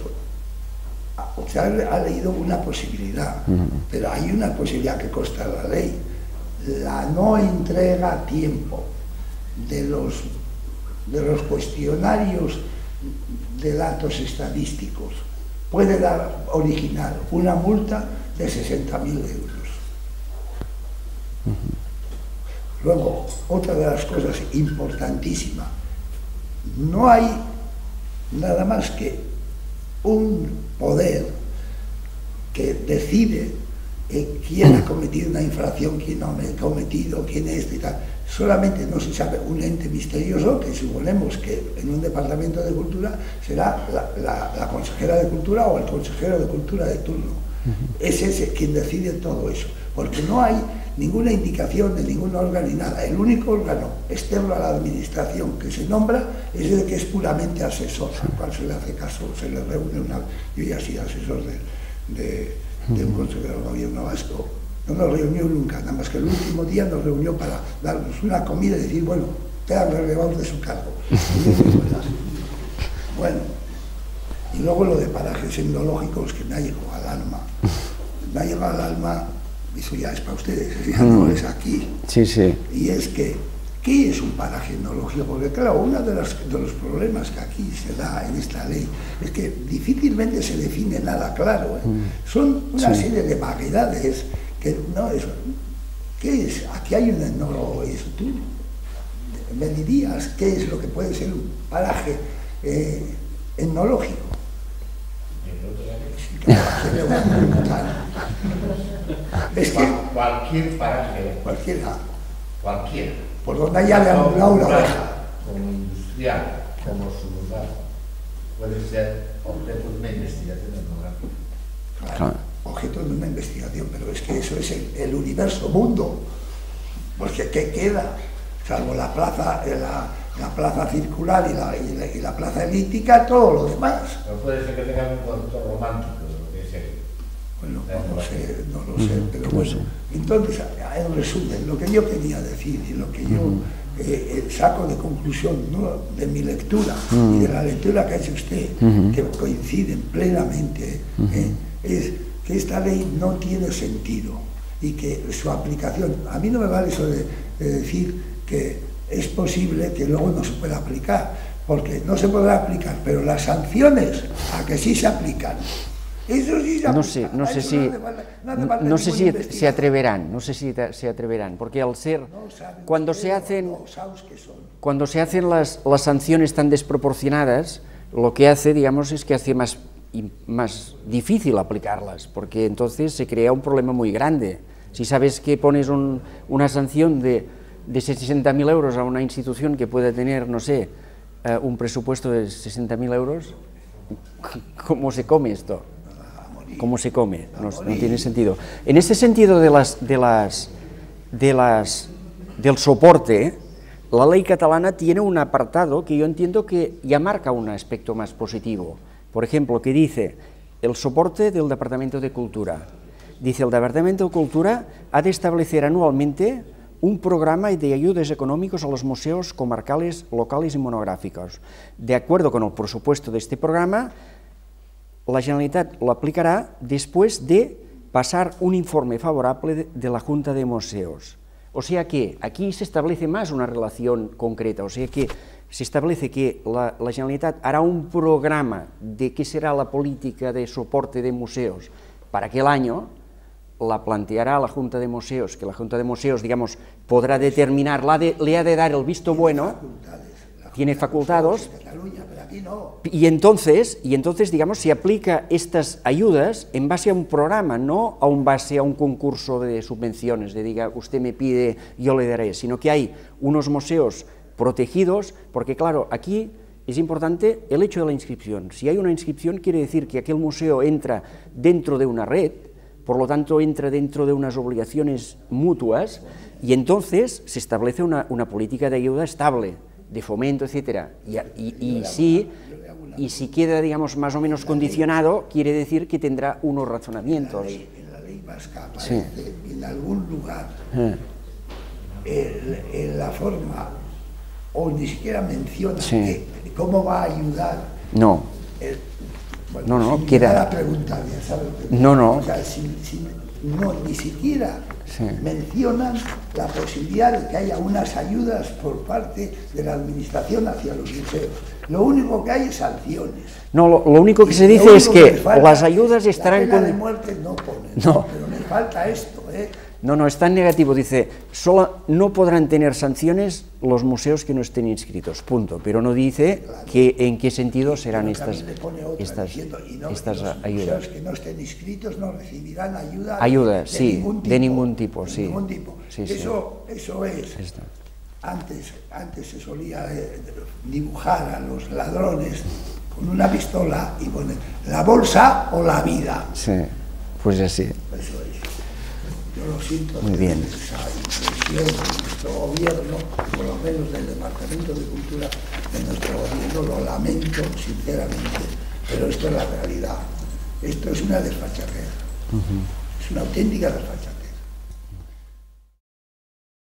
[SPEAKER 2] o sea, ha leído una posibilidad, pero hay una posibilidad que consta la ley, la no entrega a tiempo de los cuestionarios de datos estadísticos puede originar una multa de 60.000 euros. Luego, otra de las cosas importantísimas, no hay nada más que un poder que decide quién ha cometido una infracción, quién no ha cometido, quién es y tal. Solamente no se sabe un ente misterioso que suponemos que en un departamento de cultura será la consejera de cultura o el consejero de cultura de turno. Es ese quien decide todo eso, porque no hay ninguna indicación de ningún órgano ni nada. El único órgano externo a la administración que se nombra es el que es puramente asesor, al cual se le hace caso, se le reúne una... Yo ya he sido asesor de un consejero del gobierno vasco. No nos reunió nunca, nada más que el último día nos reunió para darnos una comida y decir, bueno, quedan relevados de su cargo. Bueno, y luego lo de parajes etnológicos que me ha llegado al alma. Me ha llegado al alma, eso ya es para ustedes, ya no es aquí.
[SPEAKER 1] Sí, sí.
[SPEAKER 2] Y es que, ¿qué es un paraje etnológico? Porque claro, uno de los problemas que aquí se da en esta ley es que difícilmente se define nada claro. Son una serie de vaguedades que no es... ¿Qué es? Aquí hay un etnólogo, eso tú me dirías qué es lo que puede ser un paraje etnológico. Es que
[SPEAKER 3] cualquier paraje,
[SPEAKER 2] cualquiera,
[SPEAKER 3] por
[SPEAKER 2] donde haya deambulado una oveja,
[SPEAKER 3] como industrial, como su lugar, puede ser objeto de una investigación etnográfica.
[SPEAKER 2] Claro, objeto de una investigación, pero es que eso es el universo mundo, porque ¿qué queda? Salvo la plaza, la plaza circular y la plaza elíptica, todo lo demás.
[SPEAKER 3] Pero puede ser que tengan un concepto romántico de lo que es el...
[SPEAKER 2] Bueno, no lo sé, pero bueno. Entonces, en resumen, lo que yo quería decir y lo que yo saco de conclusión, ¿no?, de mi lectura y de la lectura que ha hecho usted, que coinciden plenamente, es que esta ley no tiene sentido y que su aplicación, a mí no me vale eso de decir que es posible que luego no se pueda aplicar, porque no se podrá aplicar, pero las sanciones a que sí se aplican. Eso sí se aplica.
[SPEAKER 1] No sé si se atreverán, porque al ser, cuando se hacen las sanciones tan desproporcionadas, lo que hace, digamos, es que hace más difícil aplicarlas, porque entonces se crea un problema muy grande. Si sabes que pones una sanción de 60.000 euros a una institución que pueda tener, no sé, un presupuesto de 60.000 euros, ¿cómo se come esto? ¿Cómo se come? No tiene sentido. En este sentido del soporte, la ley catalana tiene un apartado que yo entiendo que ya marca un aspecto más positivo. Por ejemplo, que dice el soporte del Departamento de Cultura. Dice, el Departamento de Cultura ha de establecer anualmente un programa de ayudas económicos a los museos comarcales, locales y monográficos. De acuerdo con el presupuesto de este programa, la Generalitat lo aplicará después de pasar un informe favorable de la Junta de Museos. O sea que aquí se establece más una relación concreta, o sea que se establece que la Generalitat hará un programa de qué será la política de soporte de museos para aquel año, la planteará la Junta de Museos, que la Junta de Museos, digamos, podrá determinar, le ha de dar el visto bueno, tiene facultados, y entonces, digamos, se aplica estas ayudas en base a un programa, no en base a un concurso de subvenciones, de diga, usted me pide, yo le daré, sino que hay unos museos protegidos, porque claro, aquí es importante el hecho de la inscripción. Si hay una inscripción, quiere decir que aquel museo entra dentro de una red, por lo tanto entra dentro de unas obligaciones mutuas, y entonces se establece una política de ayuda estable, de fomento, etc. Y si queda, digamos, más o menos condicionado, quiere decir que tendrá unos razonamientos.
[SPEAKER 2] En la ley vasca aparece en algún lugar en la forma, o ni siquiera menciona cómo va a ayudar.
[SPEAKER 1] No.
[SPEAKER 2] Bueno,
[SPEAKER 1] no,
[SPEAKER 2] queda la pregunta, ya sabes.
[SPEAKER 1] No.
[SPEAKER 2] O sea, ni siquiera mencionan la posibilidad de que haya unas ayudas por parte de la administración hacia los museos. Lo único que hay es sanciones.
[SPEAKER 1] No, lo único que se dice es que las ayudas estarán...
[SPEAKER 2] La pena de muerte no ponen, pero me falta esto,
[SPEAKER 1] No, está en negativo, dice, no podrán tener sanciones los museos que no estén inscritos, punto, pero no dice en qué sentido serán estas ayudas.
[SPEAKER 2] Los museos que no estén inscritos no recibirán ayuda
[SPEAKER 1] de ningún tipo.
[SPEAKER 2] Eso es. Antes se solía dibujar a los ladrones con una pistola y poner la bolsa o la vida.
[SPEAKER 1] Sí, pues así.
[SPEAKER 2] Eso es. Yo lo siento.
[SPEAKER 1] Muy bien.
[SPEAKER 2] Esa impresión de nuestro gobierno, por lo menos del Departamento de Cultura de nuestro gobierno, lo lamento sinceramente, pero esto es la realidad. Esto es una desfachatez. Es una auténtica desfachatez.